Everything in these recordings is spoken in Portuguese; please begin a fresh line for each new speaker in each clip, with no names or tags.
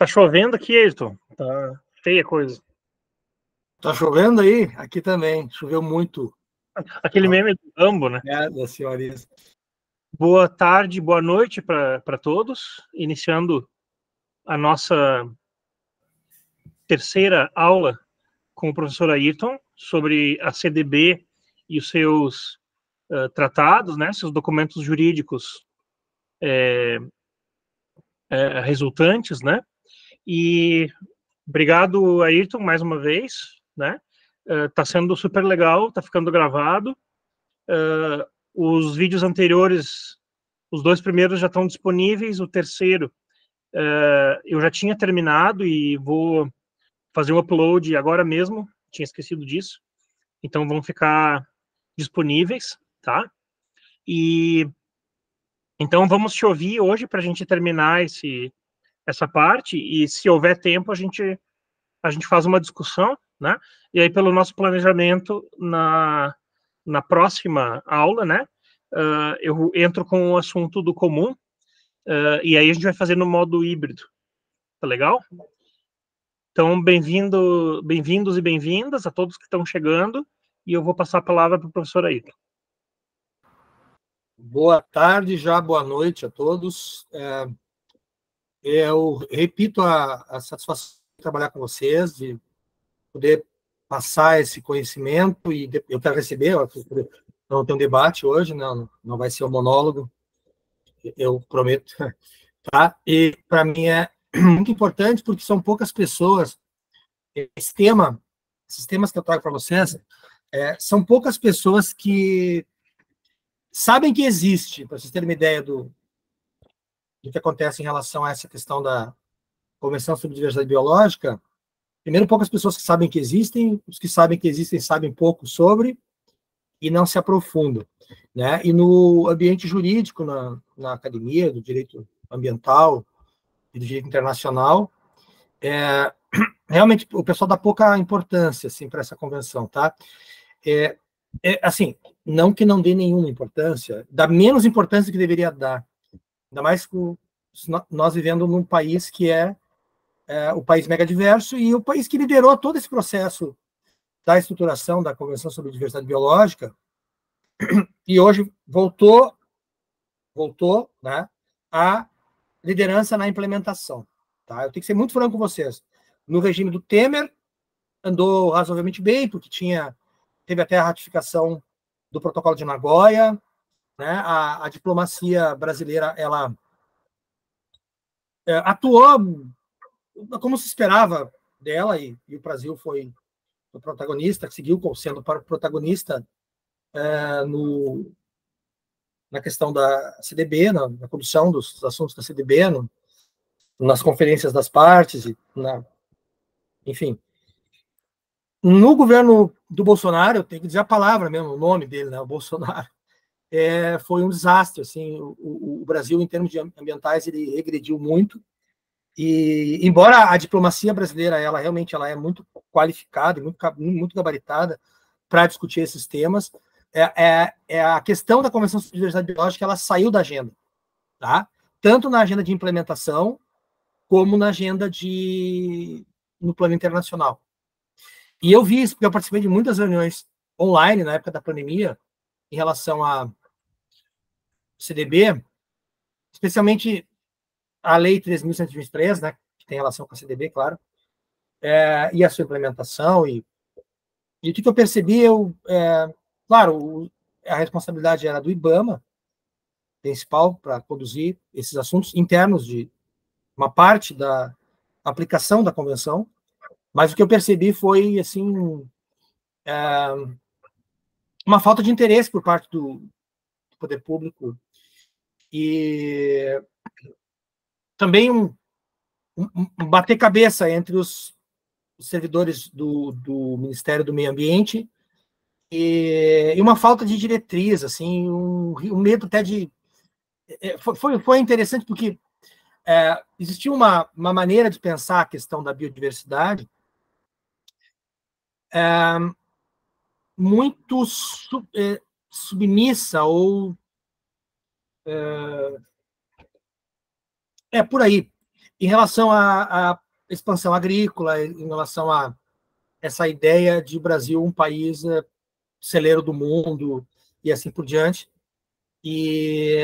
Tá chovendo aqui, Ayrton. Tá feia a coisa.
Tá chovendo aí? Aqui também. Choveu muito.
Aquele meme do Rambo, né?
Da senhoria.
Boa tarde, boa noite para todos. Iniciando a nossa terceira aula com o professor Ayrton sobre a CDB e os seus tratados, né? Seus documentos jurídicos resultantes, né? E obrigado, Ayrton, mais uma vez, né? Tá sendo super legal, tá ficando gravado. Os vídeos anteriores, os dois primeiros já estão disponíveis, o terceiro eu já tinha terminado e vou fazer o upload agora mesmo, tinha esquecido disso, então vão ficar disponíveis, tá? E então vamos te ouvir hoje para a gente terminar essa parte, e se houver tempo a gente faz uma discussão, né? E aí, pelo nosso planejamento, na próxima aula, né, eu entro com o assunto do comum, e aí a gente vai fazer no modo híbrido. Tá legal? Então, bem-vindos e bem-vindas a todos que estão chegando, e eu vou passar a palavra para o professor Ayrton.
Boa tarde, já boa noite a todos. Eu repito a satisfação de trabalhar com vocês, de poder passar esse conhecimento, e eu quero receber, não tem um debate hoje, não vai ser um monólogo, eu prometo, tá? E para mim é muito importante, porque são poucas pessoas, esses temas que eu trago para vocês, são poucas pessoas que sabem que existe, para vocês terem uma ideia do que acontece em relação a essa questão da Convenção sobre Diversidade Biológica. Primeiro, poucas pessoas que sabem que existem, os que sabem que existem sabem pouco sobre e não se aprofundam, né? E no ambiente jurídico, na academia, do direito ambiental e do direito internacional, realmente o pessoal dá pouca importância assim, para essa convenção, tá? Assim, não que não dê nenhuma importância, dá menos importância que deveria dar, ainda mais com nós vivendo num país que é o país mega diverso e o país que liderou todo esse processo da estruturação da Convenção sobre Diversidade Biológica, e hoje voltou, né, a liderança na implementação. Tá? Eu tenho que ser muito franco com vocês. No regime do Temer, andou razoavelmente bem, porque teve até a ratificação do Protocolo de Nagoya, né? A diplomacia brasileira, ela atuou como se esperava dela, e o Brasil foi o protagonista, seguiu sendo protagonista na questão da CDB, na condução dos assuntos da CDB, nas conferências das partes, enfim. No governo do Bolsonaro, eu tenho que dizer a palavra mesmo, o nome dele, né, o Bolsonaro, foi um desastre. Assim, o Brasil, em termos ambientais, ele regrediu muito. E, embora a diplomacia brasileira, ela realmente é muito qualificada e muito gabaritada para discutir esses temas, a questão da Convenção sobre Diversidade Biológica, ela saiu da agenda, tá? Tanto na agenda de implementação, como na agenda no plano internacional. E eu vi isso, porque eu participei de muitas reuniões online na época da pandemia, em relação à CDB, especialmente a Lei 3.123, né, que tem relação com a CDB, claro, e a sua implementação. E o que eu percebi, claro, a responsabilidade era do IBAMA, principal, para conduzir esses assuntos internos de uma parte da aplicação da convenção, mas o que eu percebi foi, assim, uma falta de interesse por parte do poder público, e também um bater cabeça entre os servidores do Ministério do Meio Ambiente, e uma falta de diretriz, assim, um medo até de... Foi interessante porque existia uma maneira de pensar a questão da biodiversidade muito submissa, ou por aí. em relação à expansão agrícola, em relação a essa ideia de Brasil um país celeiro do mundo e assim por diante. E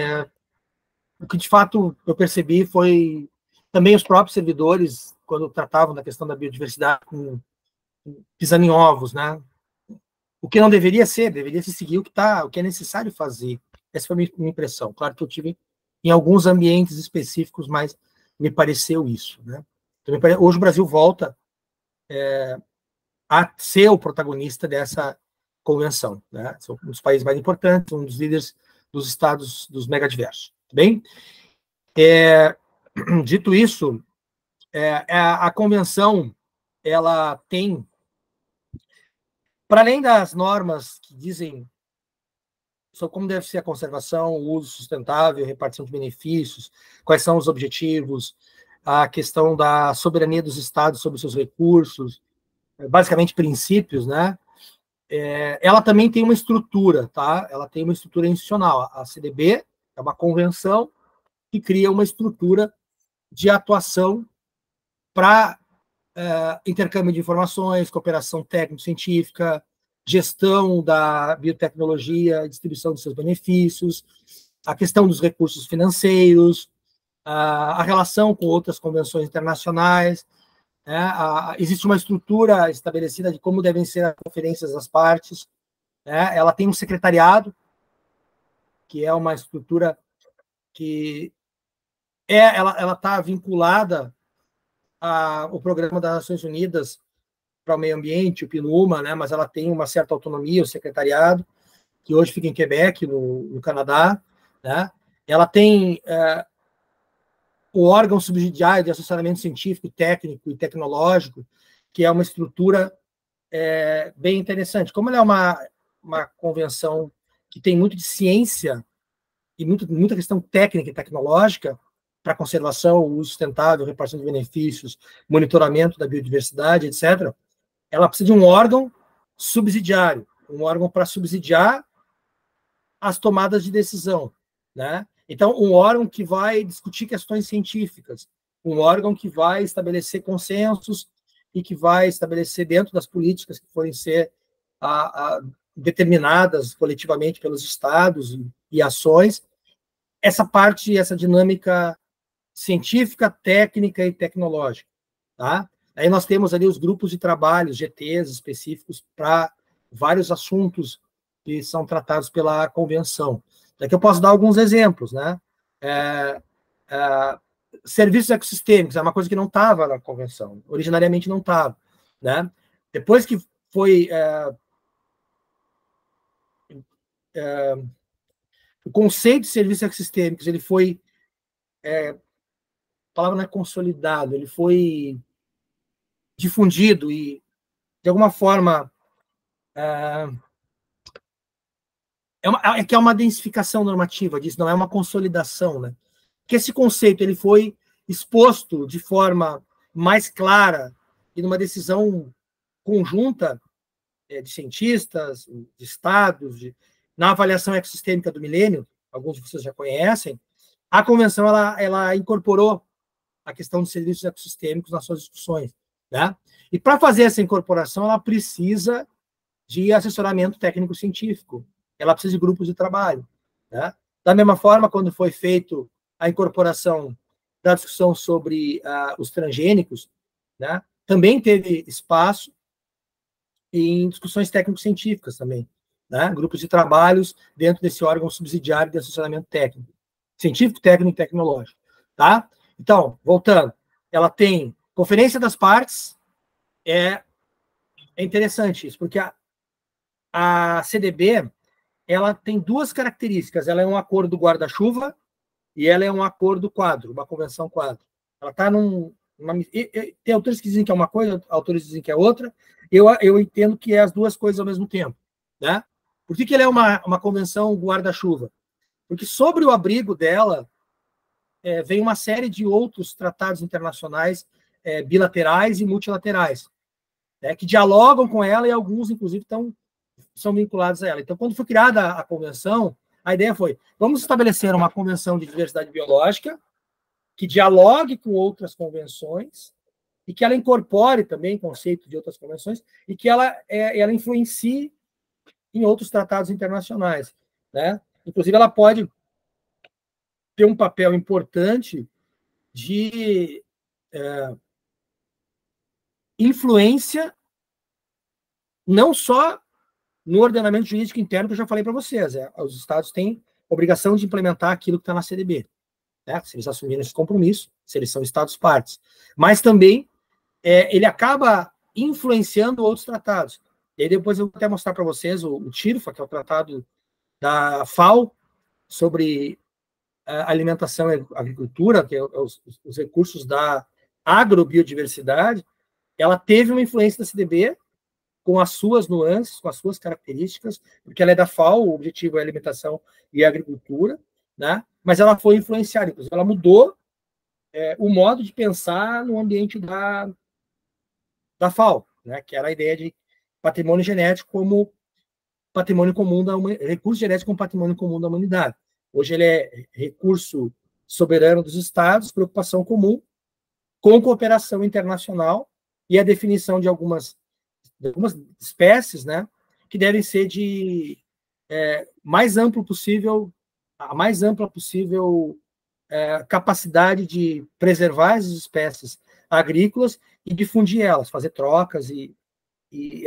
o que, de fato, eu percebi foi também os próprios servidores, quando tratavam da questão da biodiversidade, pisando em ovos, né? O que não deveria ser, deveria se seguir o que é necessário fazer. Essa foi a minha impressão. Claro que eu tive em alguns ambientes específicos, mas me pareceu isso, né? Então, hoje o Brasil volta a ser o protagonista dessa convenção, né? São um dos países mais importantes, um dos líderes dos estados dos megadiversos. Bem, dito isso, a convenção ela tem, para além das normas que dizem sobre como deve ser a conservação, o uso sustentável, a repartição de benefícios, quais são os objetivos, a questão da soberania dos estados sobre os seus recursos, basicamente princípios, né? Ela também tem uma estrutura, tá? Ela tem uma estrutura institucional. A CDB é uma convenção que cria uma estrutura de atuação para intercâmbio de informações, cooperação técnico-científica, gestão da biotecnologia, distribuição de seus benefícios, a questão dos recursos financeiros, a relação com outras convenções internacionais. Existe uma estrutura estabelecida de como devem ser as conferências das partes. Ela tem um secretariado, que é uma estrutura que ela está vinculada ao Programa das Nações Unidas para o Meio Ambiente, o PNUMA, né? Mas ela tem uma certa autonomia, o secretariado, que hoje fica em Quebec, no Canadá, né? Ela tem o órgão subsidiário de assessoramento científico, técnico e tecnológico, que é uma estrutura bem interessante. Como ela é uma convenção que tem muito de ciência e muita questão técnica e tecnológica para conservação, uso sustentável, repartição de benefícios, monitoramento da biodiversidade, etc., ela precisa de um órgão subsidiário, um órgão para subsidiar as tomadas de decisão, né? Então, um órgão que vai discutir questões científicas, um órgão que vai estabelecer consensos e que vai estabelecer dentro das políticas que forem ser determinadas coletivamente pelos estados e ações, essa parte, essa dinâmica científica, técnica e tecnológica, tá? Aí nós temos ali os grupos de trabalho, GTs específicos para vários assuntos que são tratados pela convenção. Daqui eu posso dar alguns exemplos, né? Serviços ecossistêmicos é uma coisa que não estava na convenção, originariamente não estava, né? Depois que foi o conceito de serviços ecossistêmicos, ele foi a palavra não é consolidado, ele foi difundido e, de alguma forma, que é uma densificação normativa disso, não é uma consolidação, né? Que esse conceito ele foi exposto de forma mais clara e numa decisão conjunta de cientistas, de estados, na avaliação ecossistêmica do milênio, alguns de vocês já conhecem, a convenção ela incorporou a questão dos serviços ecossistêmicos nas suas discussões, né? E para fazer essa incorporação, ela precisa de assessoramento técnico-científico, ela precisa de grupos de trabalho, né? Da mesma forma, quando foi feito a incorporação da discussão sobre os transgênicos, né? Também teve espaço em discussões técnico-científicas também, né? Grupos de trabalhos dentro desse órgão subsidiário de assessoramento técnico, científico, técnico e tecnológico, tá? Então, voltando, ela tem conferência das partes, é interessante isso, porque a CDB, ela tem duas características, ela é um acordo guarda-chuva e ela é um acordo quadro, uma convenção quadro. Ela está tem autores que dizem que é uma coisa, autores dizem que é outra, eu entendo que é as duas coisas ao mesmo tempo, né? Por que ela é uma convenção guarda-chuva? Porque sobre o abrigo dela vem uma série de outros tratados internacionais bilaterais e multilaterais, né, que dialogam com ela e alguns, inclusive, são vinculados a ela. Então, quando foi criada a convenção, a ideia foi, vamos estabelecer uma convenção de diversidade biológica que dialogue com outras convenções e que ela incorpore também conceito de outras convenções e que ela influencie em outros tratados internacionais, né? Inclusive, ela pode ter um papel importante de influência não só no ordenamento jurídico interno, que eu já falei para vocês, os estados têm obrigação de implementar aquilo que está na CDB, né? Se eles assumirem esse compromisso, se eles são estados partes. Mas também ele acaba influenciando outros tratados. E aí depois eu vou até mostrar para vocês o TIRFA, que é o tratado da FAO sobre alimentação e agricultura, que é os recursos da agrobiodiversidade. Ela teve uma influência da CDB, com as suas nuances, com as suas características, porque ela é da FAO, o objetivo é alimentação e agricultura, né? Mas ela foi influenciada, inclusive ela mudou o modo de pensar no ambiente da FAO, né? Que era a ideia de patrimônio genético como patrimônio comum recurso genético como patrimônio comum da humanidade. Hoje ele é recurso soberano dos estados, preocupação comum, com cooperação internacional e a definição de algumas espécies, né, que devem ser de mais amplo possível, a mais ampla possível capacidade de preservar as espécies agrícolas e difundir elas, fazer trocas e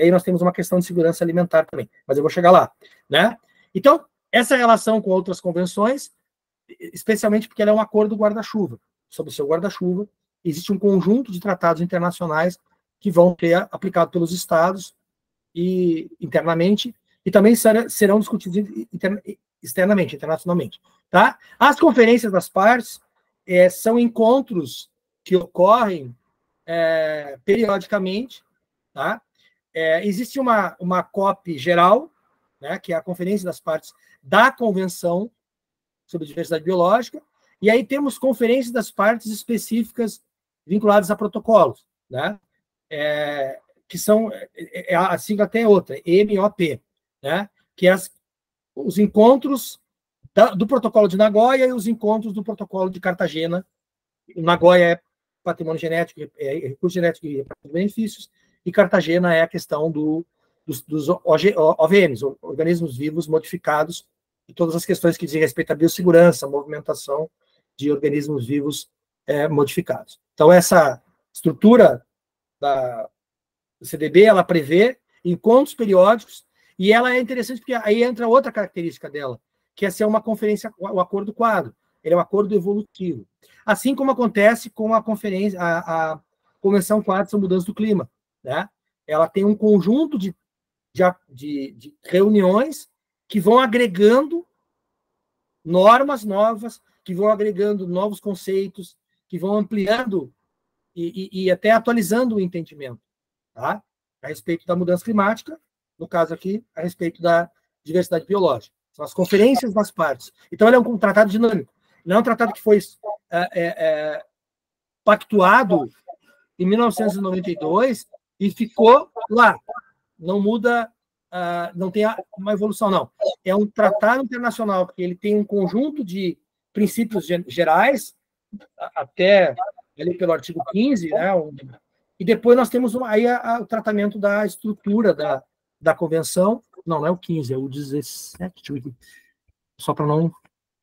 aí nós temos uma questão de segurança alimentar também, mas eu vou chegar lá, né? Então, essa relação com outras convenções, especialmente porque ela é um acordo guarda-chuva. Sob o seu guarda-chuva, existe um conjunto de tratados internacionais que vão ser aplicados pelos estados e internamente, e também serão discutidos externamente, internacionalmente. Tá? As conferências das partes são encontros que ocorrem periodicamente. Tá? Existe uma COP geral, né, que é a Conferência das Partes da Convenção sobre Diversidade Biológica, e aí temos conferências das partes específicas vinculadas a protocolos, né? Que são, a sigla até é outra, MOP, né? Que é os encontros do protocolo de Nagoya e os encontros do protocolo de Cartagena. Nagoya é patrimônio genético, recurso genético e benefícios, e Cartagena é a questão dos OVMs, organismos vivos modificados, e todas as questões que dizem respeito à biossegurança, movimentação de organismos vivos modificados. Então, essa estrutura da CDB, ela prevê encontros periódicos, e ela é interessante porque aí entra outra característica dela, que é ser uma conferência, o acordo quadro. Ele é um acordo evolutivo. Assim como acontece com a conferência, a Convenção Quadro sobre Mudança do Clima, né? Ela tem um conjunto de reuniões que vão agregando normas novas, que vão agregando novos conceitos, que vão ampliando e até atualizando o entendimento, tá? A respeito da mudança climática, no caso aqui, a respeito da diversidade biológica. São as conferências das partes. Então, ele é um tratado dinâmico. Não é um tratado que foi pactuado em 1992 e ficou lá. Não muda, não tem uma evolução, não. É um tratado internacional que ele tem um conjunto de princípios gerais, até ali pelo artigo 15, né? E depois nós temos aí o tratamento da estrutura da convenção. Não é o 15, é o 17, só para não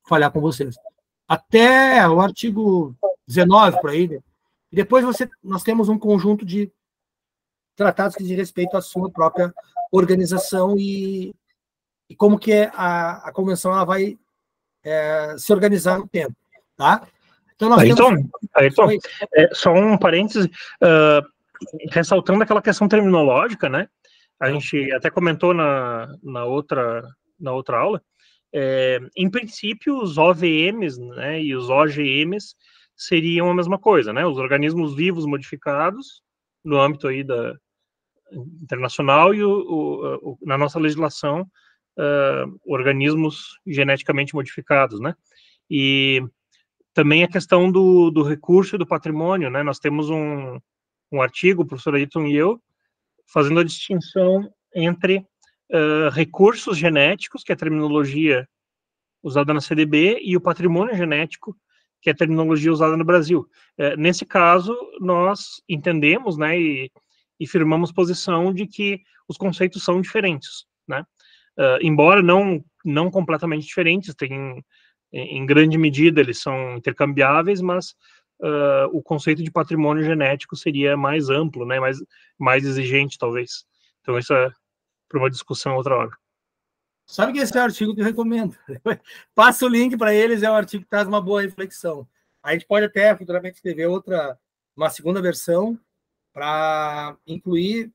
falhar com vocês. Até o artigo 19, por aí. Né? E depois nós temos um conjunto de tratados que dizem respeito à sua própria organização e como que a convenção ela vai se organizar no tempo. Tá?
Então, nós temos... só um parêntese, ressaltando aquela questão terminológica, né? A gente até comentou na outra aula. Em princípio, os OVMs, né, e os OGMs seriam a mesma coisa, né? Os organismos vivos modificados no âmbito aí internacional e na nossa legislação, organismos geneticamente modificados, né? E também a questão do recurso e do patrimônio, né? Nós temos um artigo, o professor Ayrton e eu, fazendo a distinção entre recursos genéticos, que é a terminologia usada na CDB, e o patrimônio genético, que é a terminologia usada no Brasil. Nesse caso, nós entendemos, né, e firmamos posição de que os conceitos são diferentes, né? Embora não completamente diferentes, em grande medida eles são intercambiáveis, mas o conceito de patrimônio genético seria mais amplo, né, mais exigente, talvez. Então, isso é para uma discussão outra hora.
Sabe que esse é o artigo que eu recomendo. Passa o link para eles, é um artigo que traz uma boa reflexão. A gente pode até futuramente escrever uma segunda versão para incluir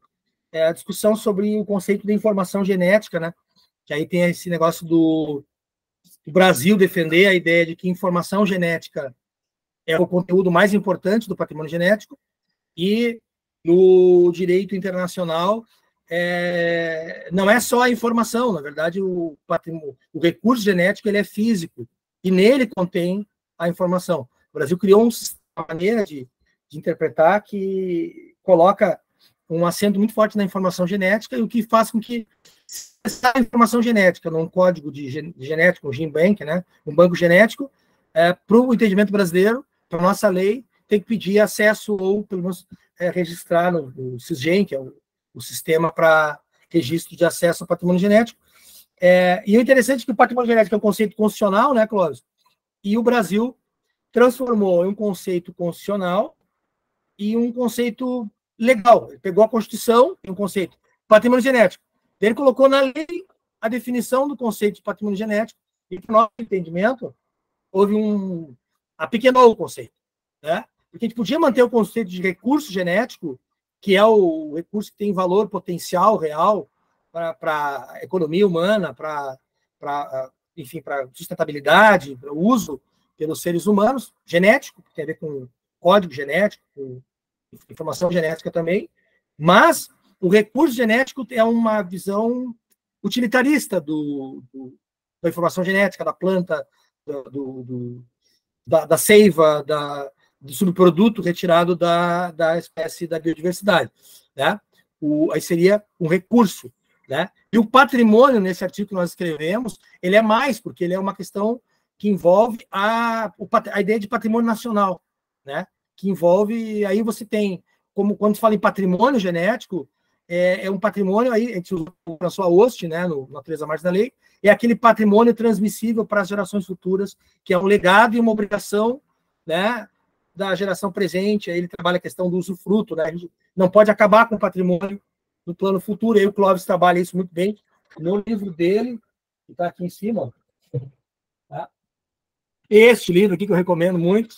a discussão sobre o conceito de informação genética, né? Que aí tem esse negócio do Brasil defender a ideia de que informação genética é o conteúdo mais importante do patrimônio genético, e no direito internacional não é só a informação, na verdade o recurso genético ele é físico, e nele contém a informação. O Brasil criou uma maneira de interpretar que coloca um acento muito forte na informação genética, e o que faz com que essa informação genética num código de genético, um GenBank, né, um banco genético, para o entendimento brasileiro, para a nossa lei, tem que pedir acesso ou, pelo menos, registrar no SISGEN, que é o sistema para registro de acesso ao patrimônio genético. E o interessante é que o patrimônio genético é um conceito constitucional, né, Clóvis? E o Brasil transformou em um conceito constitucional e um conceito legal. Ele pegou a Constituição e um conceito patrimônio genético. Ele colocou na lei a definição do conceito de patrimônio genético, e, para o nosso entendimento, houve apequenou o conceito, né? Porque a gente podia manter o conceito de recurso genético, que é o recurso que tem valor potencial real para a economia humana, enfim, para sustentabilidade, para o uso pelos seres humanos, genético, que tem a ver com código genético, com informação genética também, mas o recurso genético é uma visão utilitarista da informação genética, da planta, da seiva, do subproduto retirado da espécie da biodiversidade, né? Aí seria um recurso, né? E o patrimônio, nesse artigo que nós escrevemos, ele é mais, porque ele é uma questão que envolve a ideia de patrimônio nacional, né? Que envolve, aí você tem, como quando se fala em patrimônio genético, é um patrimônio, aí a gente usa na sua host, né, na natureza margem da lei, é aquele patrimônio transmissível para as gerações futuras, que é um legado e uma obrigação, né, da geração presente. Aí ele trabalha a questão do usufruto, né? A gente não pode acabar com o patrimônio no plano futuro. Aí o Clóvis trabalha isso muito bem no livro dele, que está aqui em cima. Tá? Este livro aqui que eu recomendo muito,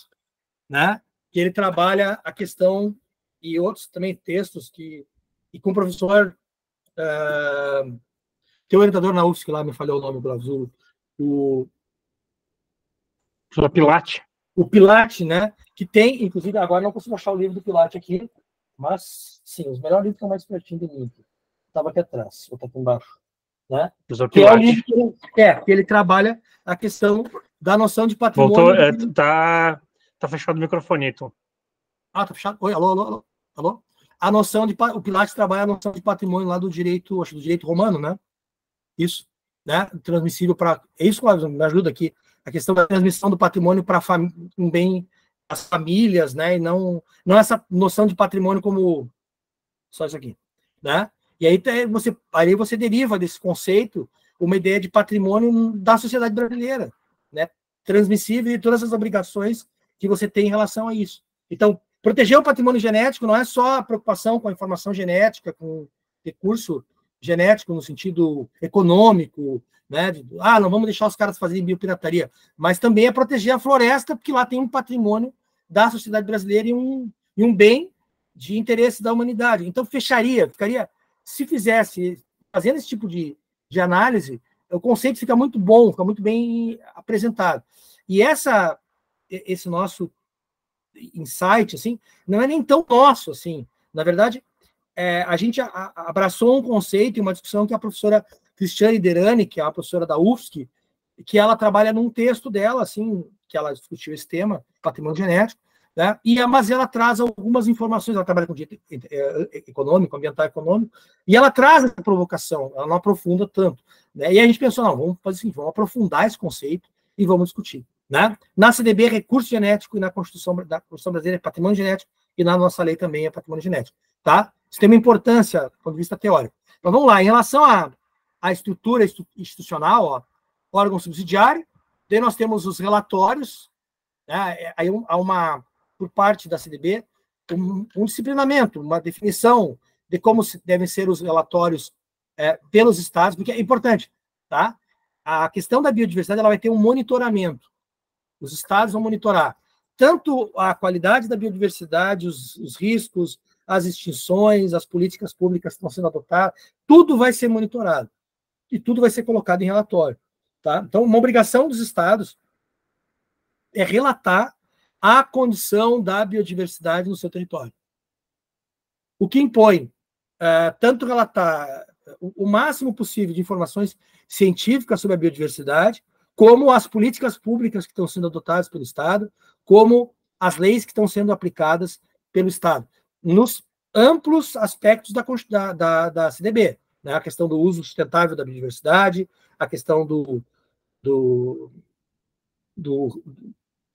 né? Que ele trabalha a questão, e outros também textos, e com o professor, tem um orientador na UFSC lá, me falhou o nome do Azul, o
Pilate.
O Pilate, né? Que tem, inclusive, agora não consigo achar o livro do Pilate aqui, mas, sim, os melhores livros estão mais pertinho do livro. Estava aqui atrás, vou estar aqui embaixo. Né? Que é o livro que ele trabalha a questão da noção de patrimônio.
Voltou, tá fechado o microfone, então.
Tá fechado? Oi, alô? A noção de... O Pilates trabalha a noção de patrimônio lá do direito, acho do direito romano, né? Isso, né? Transmissível para... É isso, Cláudio, me ajuda aqui. A questão da transmissão do patrimônio para um bem as famílias, né? E não essa noção de patrimônio como só isso aqui, né? E aí você deriva desse conceito uma ideia de patrimônio da sociedade brasileira, né? Transmissível e todas as obrigações que você tem em relação a isso. Então, proteger o patrimônio genético não é só a preocupação com a informação genética, com recurso genético no sentido econômico, né? Não vamos deixar os caras fazerem biopirataria, mas também é proteger a floresta, porque lá tem um patrimônio da sociedade brasileira e um bem de interesse da humanidade. Então, ficaria, se fizesse, fazendo esse tipo de análise, o conceito fica muito bom, fica muito bem apresentado. E esse nosso insight, assim, não é nem tão nosso, assim. Na verdade, a gente abraçou um conceito e uma discussão que a professora Cristiane Derani, que é a professora da UFSC, que ela trabalha num texto dela, assim, que ela discutiu esse tema, patrimônio genético, né? Mas ela traz algumas informações, ela trabalha com direito econômico, ambiental econômico, e ela traz essa provocação, ela não aprofunda tanto, né? E a gente pensou, não, vamos fazer assim, vamos aprofundar esse conceito e vamos discutir, né? Na CDB, recurso genético, e na Constituição brasileira é patrimônio genético, e na nossa lei também é patrimônio genético. Tá? Isso tem uma importância do ponto de vista teórico. Então, vamos lá. Em relação à estrutura institucional, ó, órgão subsidiário, daí nós temos os relatórios, né? Aí há por parte da CDB, um disciplinamento, uma definição de como devem ser os relatórios pelos estados, porque é importante, tá? A questão da biodiversidade ela vai ter um monitoramento. Os estados vão monitorar tanto a qualidade da biodiversidade, os riscos, as extinções, as políticas públicas que estão sendo adotadas, tudo vai ser monitorado e tudo vai ser colocado em relatório. Tá? Então, uma obrigação dos estados é relatar a condição da biodiversidade no seu território. O que impõe tanto relatar o máximo possível de informações científicas sobre a biodiversidade, como as políticas públicas que estão sendo adotadas pelo Estado, como as leis que estão sendo aplicadas pelo Estado, nos amplos aspectos da CDB, né? A questão do uso sustentável da biodiversidade, a questão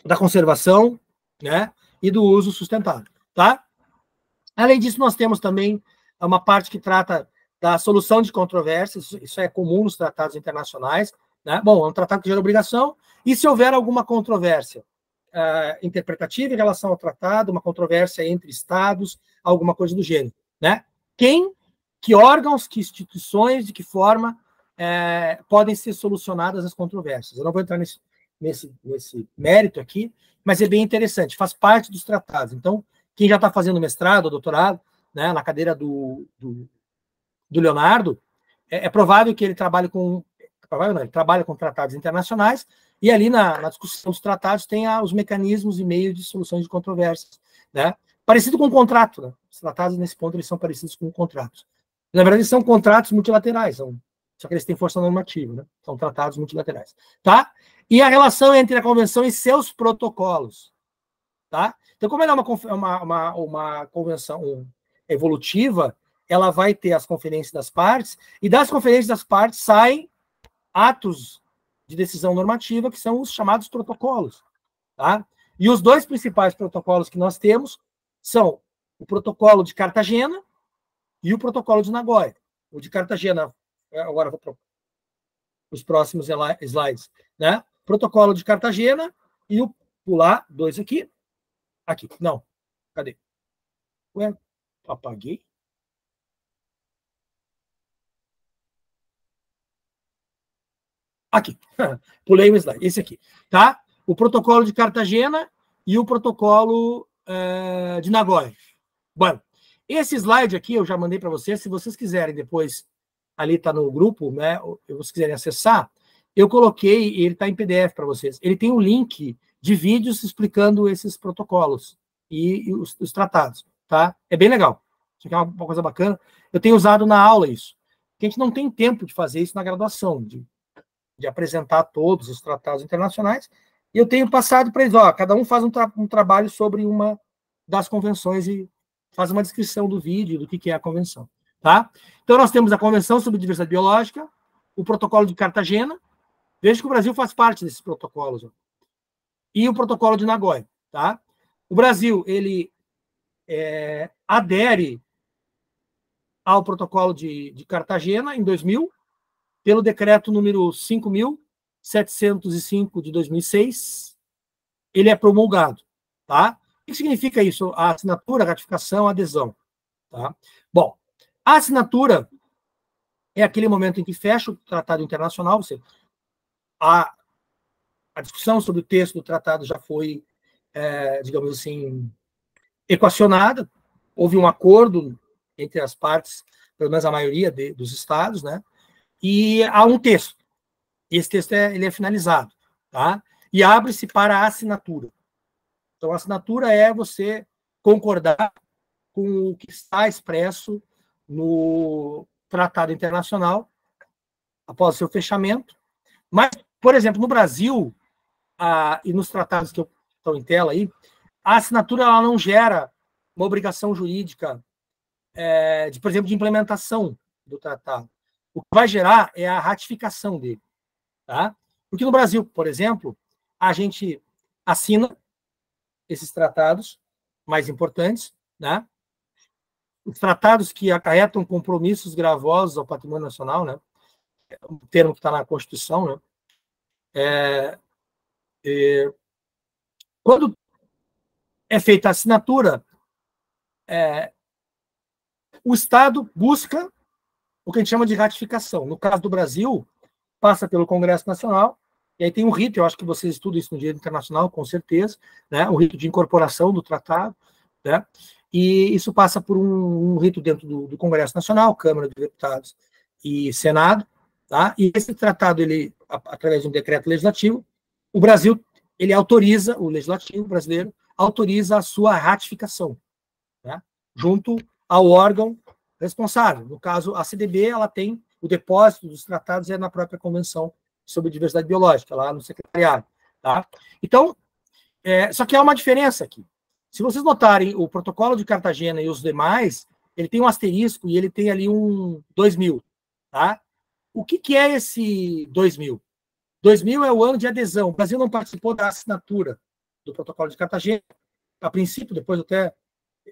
da conservação, né? E do uso sustentável, tá? Além disso, nós temos também uma parte que trata da solução de controvérsias, isso é comum nos tratados internacionais, né? Bom, é um tratado que gera obrigação, e se houver alguma controvérsia interpretativa em relação ao tratado, uma controvérsia entre estados, alguma coisa do gênero, né? Que órgãos, que instituições, de que forma podem ser solucionadas as controvérsias. Eu não vou entrar nesse mérito aqui, mas é bem interessante, faz parte dos tratados. Então, quem já está fazendo mestrado ou doutorado, né, na cadeira do Leonardo, é provável que ele trabalhe com tratados internacionais, e ali na discussão dos tratados tem os mecanismos e meios de soluções de controvérsias, né? Parecido com um contrato, né? Os tratados, nesse ponto, eles são parecidos com contratos. Na verdade, eles são contratos multilaterais, só que eles têm força normativa, né? São tratados multilaterais, tá? E a relação entre a convenção e seus protocolos, tá? Então, como ela é uma convenção evolutiva, ela vai ter as conferências das partes, e das conferências das partes saem atos de decisão normativa, que são os chamados protocolos. Tá? E os dois principais protocolos que nós temos são o protocolo de Cartagena e o protocolo de Nagoya. O de Cartagena, agora vou para os próximos slides, né? Protocolo de Cartagena e pular dois aqui. Aqui, não. Cadê? Ué, apaguei. Aqui, pulei um slide, esse aqui, tá? O protocolo de Cartagena e o protocolo de Nagoya. Bom, esse slide aqui eu já mandei para vocês, se vocês quiserem depois, ali está no grupo, né, ou se vocês quiserem acessar, eu coloquei, ele está em PDF para vocês, ele tem um link de vídeos explicando esses protocolos e os tratados, tá? É bem legal, isso aqui é uma coisa bacana, eu tenho usado na aula isso, porque a gente não tem tempo de fazer isso na graduação, de apresentar todos os tratados internacionais, e eu tenho passado para eles, cada um faz um trabalho sobre uma das convenções e faz uma descrição do vídeo, do que é a convenção. Tá? Então, nós temos a Convenção sobre Diversidade Biológica, o Protocolo de Cartagena, veja que o Brasil faz parte desses protocolos, e o Protocolo de Nagoya. Tá? O Brasil, ele adere ao Protocolo de Cartagena em 2000, pelo decreto número 5.705 de 2006, ele é promulgado, tá? O que significa isso? A assinatura, a ratificação, a adesão, tá? Bom, a assinatura é aquele momento em que fecha o tratado internacional, a discussão sobre o texto do tratado já foi, digamos assim, equacionada, houve um acordo entre as partes, pelo menos a maioria dos estados, né? E há um texto. Esse texto ele é finalizado, tá? E abre-se para a assinatura. Então, a assinatura é você concordar com o que está expresso no Tratado Internacional após o seu fechamento. Mas, por exemplo, no Brasil, e nos tratados que estão em tela aí, a assinatura ela não gera uma obrigação jurídica, por exemplo, de implementação do tratado. O que vai gerar é a ratificação dele. Tá? Porque no Brasil, por exemplo, a gente assina esses tratados mais importantes, né? Os tratados que acarretam compromissos gravosos ao patrimônio nacional, né? Um termo que está na Constituição, né? Quando é feita a assinatura, o Estado busca o que a gente chama de ratificação. No caso do Brasil, passa pelo Congresso Nacional, e aí tem um rito, eu acho que vocês estudam isso no direito internacional, com certeza, né? Um rito de incorporação do tratado, né? E isso passa por um rito dentro do Congresso Nacional, Câmara de Deputados e Senado, tá? E esse tratado, ele, através de um decreto legislativo, o Brasil, ele autoriza, o legislativo brasileiro, autoriza a sua ratificação, né? Junto ao órgão responsável. No caso, a CDB, ela tem o depósito dos tratados na própria Convenção sobre Diversidade Biológica, lá no secretariado. Tá? Então, só que há uma diferença aqui. Se vocês notarem, o protocolo de Cartagena e os demais, ele tem um asterisco e ele tem ali um 2000. Tá? O que é esse 2000? 2000 é o ano de adesão. O Brasil não participou da assinatura do protocolo de Cartagena. A princípio, depois até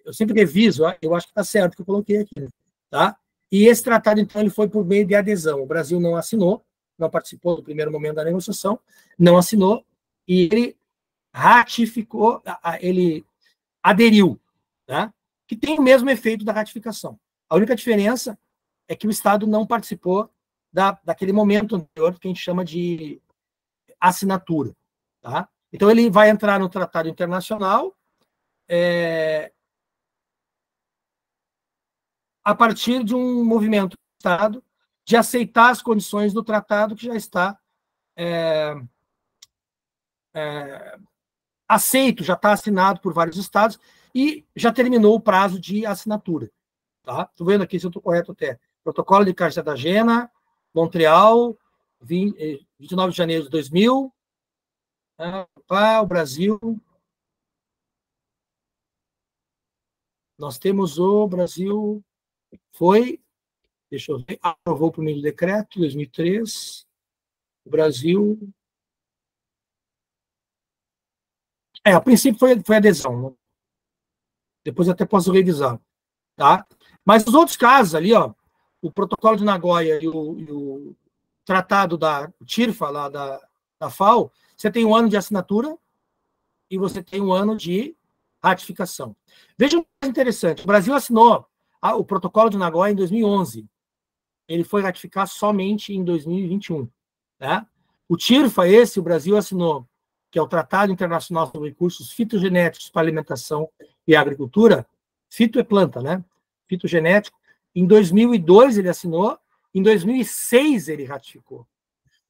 eu sempre reviso, eu acho que está certo o que eu coloquei aqui. Tá? E esse tratado, então, ele foi por meio de adesão. O Brasil não assinou, não participou do primeiro momento da negociação, não assinou, e ele ratificou, ele aderiu, tá? Que tem o mesmo efeito da ratificação. A única diferença é que o Estado não participou daquele momento anterior que a gente chama de assinatura. Tá? Então, ele vai entrar no Tratado Internacional a partir de um movimento do Estado de aceitar as condições do tratado que já está aceito, já está assinado por vários estados e já terminou o prazo de assinatura. Tá? Estou vendo aqui se eu estou correto até. Protocolo de Cartagena, Montreal, 29 de janeiro de 2000. O Brasil. Nós temos o Brasil. Foi. Deixa eu ver. Aprovou por meio do decreto, 2003. O Brasil. A princípio foi adesão. Né? Depois até posso revisar. Tá? Mas os outros casos ali, ó, o protocolo de Nagoya e o tratado da TIRFA, lá da FAO, você tem um ano de assinatura e você tem um ano de ratificação. Veja uma coisa interessante. O Brasil assinou o protocolo de Nagoya em 2011. Ele foi ratificar somente em 2021. Né? O TIRFA, o Brasil assinou, que é o Tratado Internacional sobre Recursos Fitogenéticos para Alimentação e Agricultura. Fito é planta, né? Fitogenético. Em 2002 ele assinou, em 2006 ele ratificou.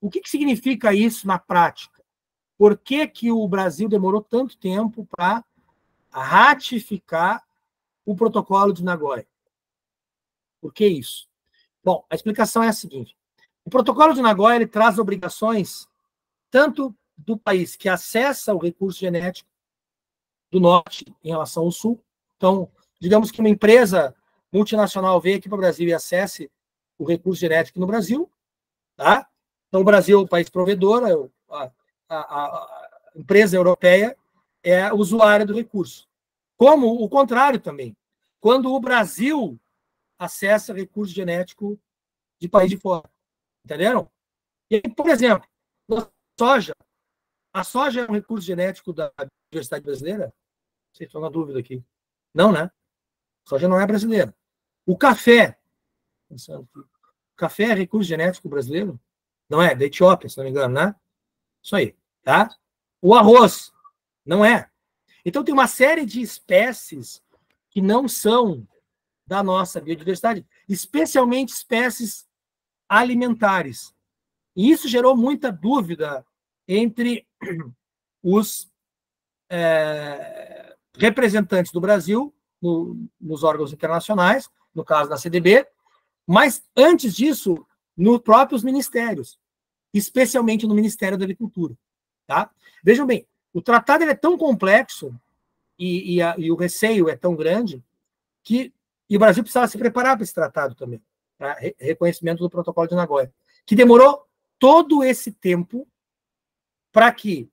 O que significa isso na prática? Por que o Brasil demorou tanto tempo para ratificar o protocolo de Nagoya? Por que isso? Bom, a explicação é a seguinte. O protocolo de Nagoya ele traz obrigações tanto do país que acessa o recurso genético do norte em relação ao sul. Então, digamos que uma empresa multinacional venha aqui para o Brasil e acesse o recurso genético no Brasil, tá? Então, o Brasil é o país provedor, a empresa europeia é usuária do recurso. Como o contrário também. Quando o Brasil acessa recurso genético de país de fora. Entenderam? E aí, por exemplo, a soja é um recurso genético da Universidade Brasileira? Vocês estão na dúvida aqui. Não, né? A soja não é brasileira. O café. O café é recurso genético brasileiro? Não é? Da Etiópia, se não me engano, né? Isso aí, tá? O arroz. Não é. Então, tem uma série de espécies que não são da nossa biodiversidade, especialmente espécies alimentares. E isso gerou muita dúvida entre os representantes do Brasil nos órgãos internacionais, no caso da CDB, mas, antes disso, nos próprios ministérios, especialmente no Ministério da Agricultura. Tá? Vejam bem, o tratado é tão complexo e o receio é tão grande que o Brasil precisava se preparar para esse tratado também, para reconhecimento do Protocolo de Nagoya, que demorou todo esse tempo para que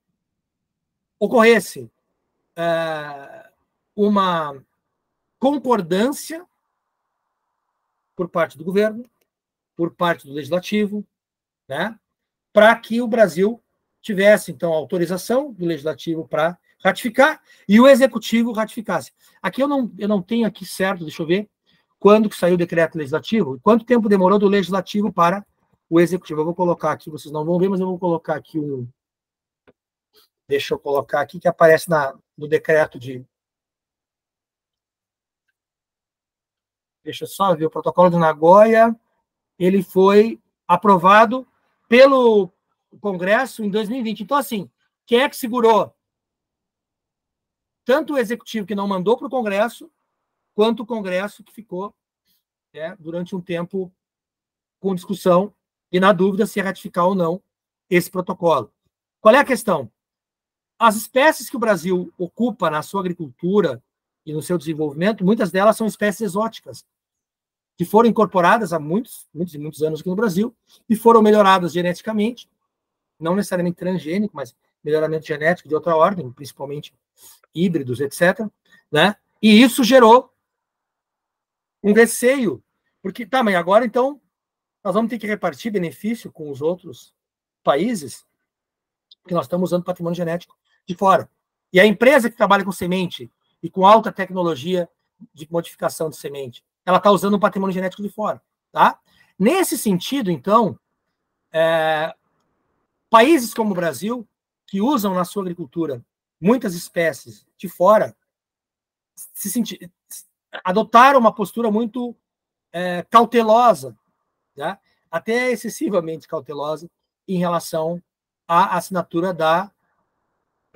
ocorresse uma concordância por parte do governo, por parte do legislativo, né, para que o Brasil tivesse, então, autorização do legislativo para ratificar e o executivo ratificasse. Aqui eu não tenho aqui certo, deixa eu ver, quando que saiu o decreto legislativo, quanto tempo demorou do legislativo para o executivo. Eu vou colocar aqui, vocês não vão ver, mas eu vou colocar aqui um... Deixa eu colocar aqui, que aparece no decreto de... Deixa eu só ver, o protocolo de Nagoya, ele foi aprovado pelo Congresso em 2020. Então, assim, quem é que segurou? Tanto o executivo que não mandou para o Congresso, quanto o Congresso que ficou durante um tempo com discussão e na dúvida se ia ratificar ou não esse protocolo. Qual é a questão? As espécies que o Brasil ocupa na sua agricultura e no seu desenvolvimento, muitas delas são espécies exóticas, que foram incorporadas há muitos e muitos anos aqui no Brasil e foram melhoradas geneticamente, não necessariamente transgênico, mas melhoramento genético de outra ordem, principalmente híbridos, etc. Né? E isso gerou um receio, porque, tá, mas agora, então, nós vamos ter que repartir benefício com os outros países, porque nós estamos usando patrimônio genético de fora. E a empresa que trabalha com semente e com alta tecnologia de modificação de semente, ela está usando um patrimônio genético de fora. Tá? Nesse sentido, então, países como o Brasil, que usam na sua agricultura muitas espécies de fora, adotaram uma postura muito cautelosa, né? Até excessivamente cautelosa, em relação à assinatura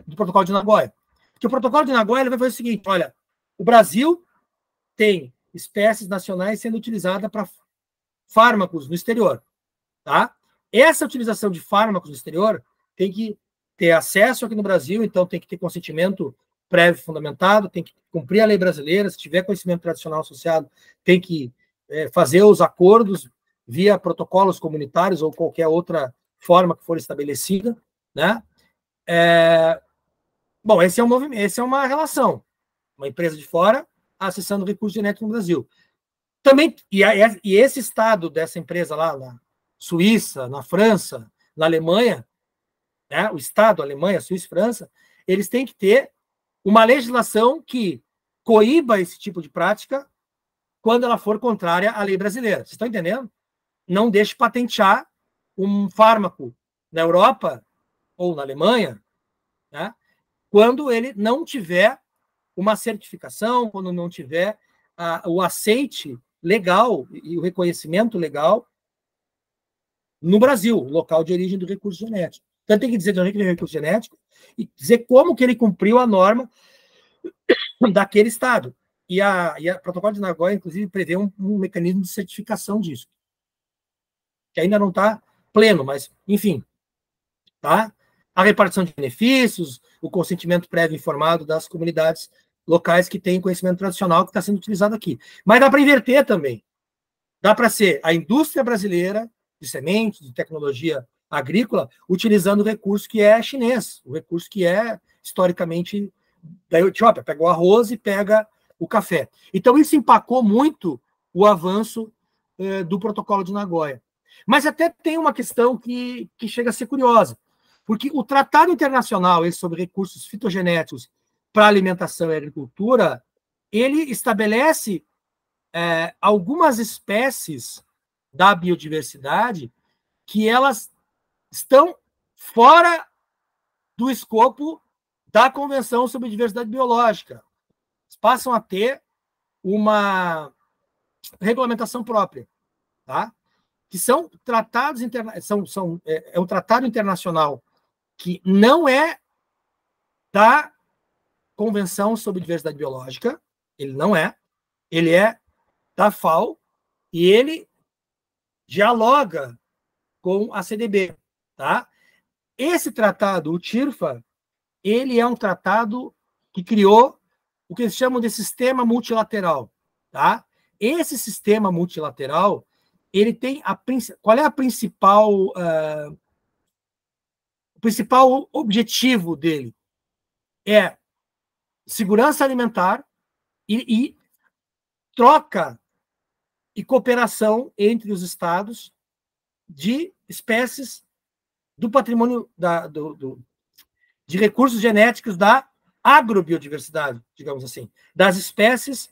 do Protocolo de Nagoya. Porque o Protocolo de Nagoya ele vai fazer o seguinte: olha, o Brasil tem espécies nacionais sendo utilizadas para fármacos no exterior. Tá? Essa utilização de fármacos no exterior tem que ter acesso aqui no Brasil, então tem que ter consentimento prévio fundamentado, tem que cumprir a lei brasileira, se tiver conhecimento tradicional associado, tem que fazer os acordos via protocolos comunitários ou qualquer outra forma que for estabelecida. Né? Bom, esse é uma relação. Uma empresa de fora acessando recursos genéticos no Brasil. Também, e esse estado dessa empresa lá, na Suíça, na França, na Alemanha, né, o estado, Alemanha, Suíça e França, eles têm que ter uma legislação que coíba esse tipo de prática quando ela for contrária à lei brasileira. Vocês estão entendendo? Não deixe patentear um fármaco na Europa ou na Alemanha, né, quando ele não tiver uma certificação, quando não tiver o aceite legal e o reconhecimento legal no Brasil, local de origem do recurso genético. Então, tem que dizer de onde vem o recurso genético e dizer como que ele cumpriu a norma daquele estado. E a Protocolo de Nagoya, inclusive, prevê um mecanismo de certificação disso, que ainda não está pleno, mas, enfim, tá? A repartição de benefícios, o consentimento prévio informado das comunidades locais que têm conhecimento tradicional que está sendo utilizado aqui. Mas dá para inverter também. Dá para ser a indústria brasileira de sementes, de tecnologia agrícola, utilizando o recurso que é chinês, o recurso que é historicamente da Etiópia, pega o arroz e pega o café. Então, isso empacou muito o avanço do Protocolo de Nagoya. Mas até tem uma questão que chega a ser curiosa, porque o Tratado Internacional sobre Recursos Fitogenéticos para Alimentação e Agricultura, ele estabelece algumas espécies da biodiversidade que elas estão fora do escopo da Convenção sobre Diversidade Biológica. Eles passam a ter uma regulamentação própria, tá? Que são tratados é um tratado internacional que não é da Convenção sobre Diversidade Biológica, ele não é, ele é da FAO e ele dialoga com a CDB, tá? Esse tratado, o TIRFA, ele é um tratado que criou o que eles chamam de sistema multilateral, tá? Esse sistema multilateral, ele tem qual é o principal objetivo dele? é segurança alimentar e troca e cooperação entre os estados de espécies do patrimônio de recursos genéticos da agrobiodiversidade, digamos assim, das espécies,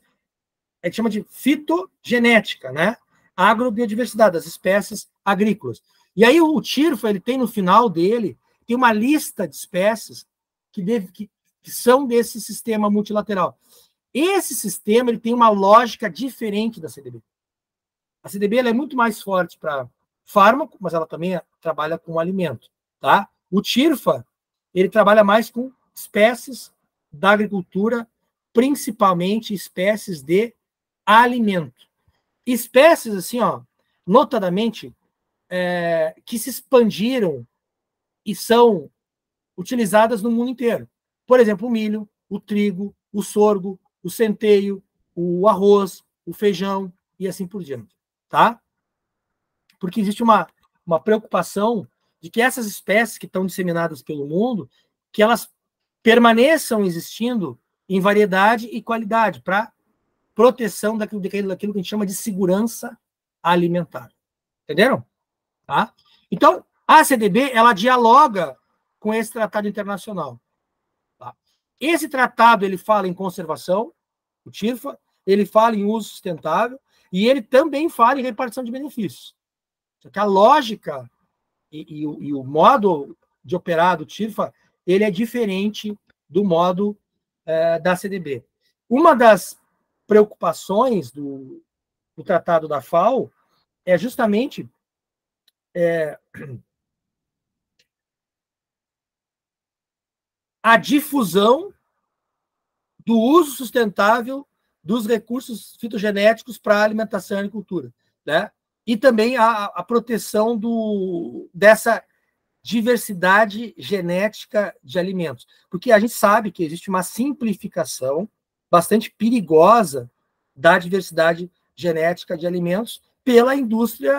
a gente chama de fitogenética, né? Agrobiodiversidade, das espécies agrícolas. E aí o TIRFA, ele tem no final dele, tem uma lista de espécies que são desse sistema multilateral. Esse sistema, ele tem uma lógica diferente da CDB. A CDB, ela é muito mais forte para fármaco, mas ela também trabalha com alimento, tá? O TIRFA, ele trabalha mais com espécies da agricultura, principalmente espécies de alimento. Espécies, assim, ó, notadamente, que se expandiram e são utilizadas no mundo inteiro. Por exemplo, o milho, o trigo, o sorgo, o centeio, o arroz, o feijão e assim por diante, tá? Porque existe uma preocupação de que essas espécies que estão disseminadas pelo mundo, que elas permaneçam existindo em variedade e qualidade, para proteção daquilo que a gente chama de segurança alimentar. Entenderam? Tá? Então, a CDB, ela dialoga com esse tratado internacional. Tá? Esse tratado, ele fala em conservação, o TIRFA, ele fala em uso sustentável, e ele também fala em repartição de benefícios. Só que a lógica e o modo de operar do TIRFA, ele é diferente do modo da CDB. Uma das preocupações do Tratado da FAO é justamente a difusão do uso sustentável dos recursos fitogenéticos para a alimentação e agricultura, né? E também a proteção dessa diversidade genética de alimentos. Porque a gente sabe que existe uma simplificação bastante perigosa da diversidade genética de alimentos pela indústria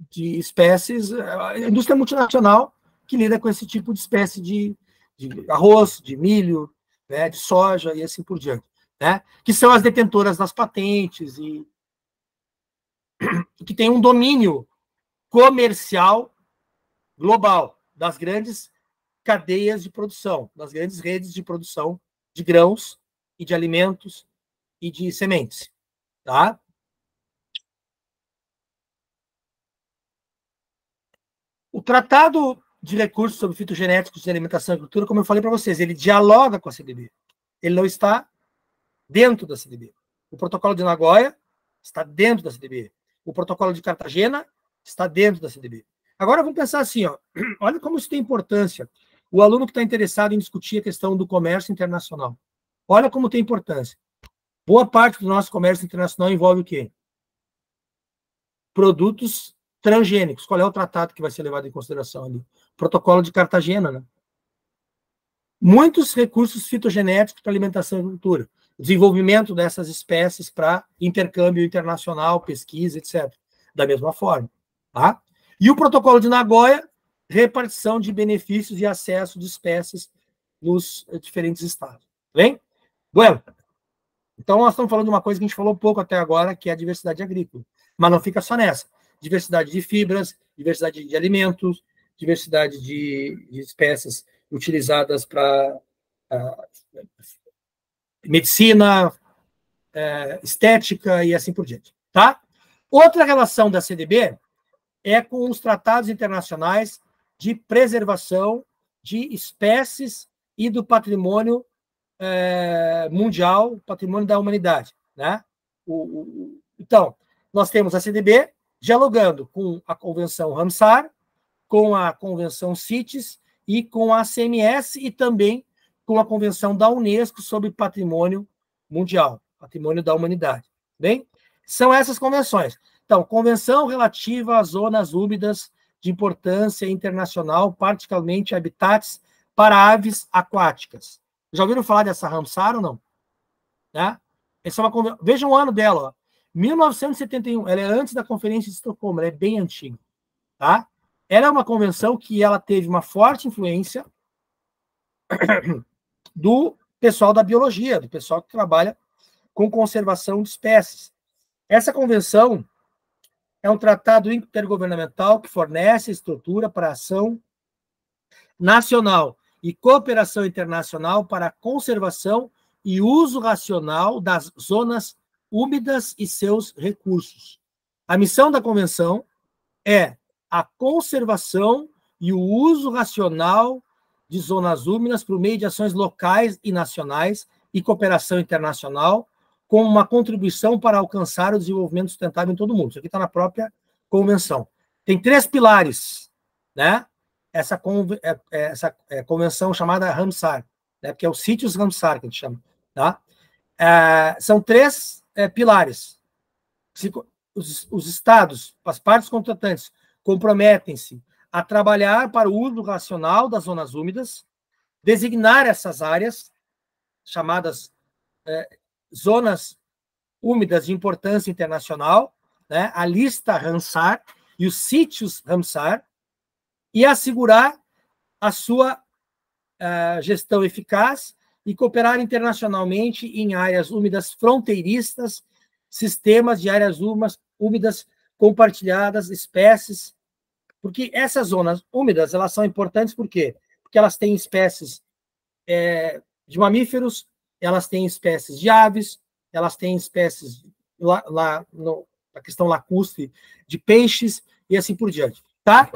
de espécies, a indústria multinacional que lida com esse tipo de espécie de arroz, de milho, né, de soja e assim por diante, né, que são as detentoras das patentes e que tem um domínio comercial global das grandes cadeias de produção, das grandes redes de produção de grãos e de alimentos e de sementes, tá? O Tratado de Recursos sobre Fitogenéticos de Alimentação e Agricultura, como eu falei para vocês, ele dialoga com a CDB. Ele não está dentro da CDB. O Protocolo de Nagoya está dentro da CDB. O Protocolo de Cartagena está dentro da CDB. Agora vamos pensar assim, ó, olha como isso tem importância. O aluno que está interessado em discutir a questão do comércio internacional. Olha como tem importância. Boa parte do nosso comércio internacional envolve o quê? Produtos transgênicos. Qual é o tratado que vai ser levado em consideração ali? Protocolo de Cartagena, né? Muitos recursos fitogenéticos para alimentação e agricultura. Desenvolvimento dessas espécies para intercâmbio internacional, pesquisa, etc. Da mesma forma. Tá? E o Protocolo de Nagoya, repartição de benefícios e acesso de espécies nos diferentes estados. Bem? Bueno. Então, nós estamos falando de uma coisa que a gente falou pouco até agora, que é a diversidade agrícola. Mas não fica só nessa. Diversidade de fibras, diversidade de alimentos, diversidade de espécies utilizadas para medicina, estética e assim por diante. Tá? Outra relação da CDB é com os tratados internacionais de preservação de espécies e do patrimônio mundial, patrimônio da humanidade. Né? Então, nós temos a CDB dialogando com a Convenção Ramsar, com a Convenção CITES e com a CMS e também com a Convenção da Unesco sobre Patrimônio Mundial, Patrimônio da Humanidade. Bem, são essas convenções. Então, convenção relativa às zonas úmidas de importância internacional, particularmente habitats para aves aquáticas. Já ouviram falar dessa Ramsar ou não? Né? Essa é uma Vejam o ano dela, ó. 1971. Ela é antes da Conferência de Estocolmo, ela é bem antiga. Tá? Ela é uma convenção que ela teve uma forte influência do pessoal da biologia, do pessoal que trabalha com conservação de espécies. Essa convenção é um tratado intergovernamental que fornece estrutura para ação nacional e cooperação internacional para a conservação e uso racional das zonas úmidas e seus recursos. A missão da convenção é a conservação e o uso racional de zonas úmidas por meio de ações locais e nacionais e cooperação internacional, como uma contribuição para alcançar o desenvolvimento sustentável em todo o mundo. Isso aqui está na própria convenção. Tem 3 pilares, né? Essa convenção chamada Ramsar, né? Porque é o sítios Ramsar que a gente chama, tá? São 3 pilares. Os estados, as partes contratantes, comprometem-se a trabalhar para o uso racional das zonas úmidas, designar essas áreas, chamadas zonas úmidas de importância internacional, né, a lista Ramsar e os sítios Ramsar, e assegurar a sua gestão eficaz e cooperar internacionalmente em áreas úmidas fronteiristas, sistemas de áreas úmidas compartilhadas, espécies, porque essas zonas úmidas, elas são importantes por quê? Porque elas têm espécies de mamíferos, elas têm espécies de aves, elas têm espécies, a questão lacustre, de peixes, e assim por diante. Tá?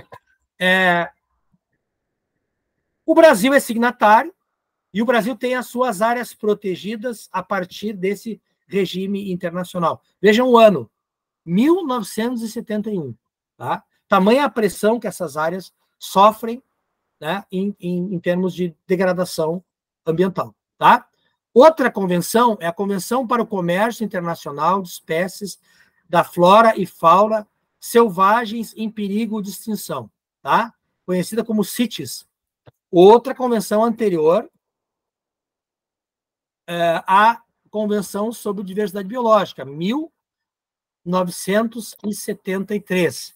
O Brasil é signatário, e o Brasil tem as suas áreas protegidas a partir desse regime internacional. Vejam o ano, 1971. Tá? Tamanha a pressão que essas áreas sofrem, né, em termos de degradação ambiental. Tá? Outra convenção é a Convenção para o Comércio Internacional de Espécies da Flora e Fauna Selvagens em Perigo de Extinção, tá? Conhecida como CITES. Outra convenção anterior à Convenção sobre Diversidade Biológica, 1973,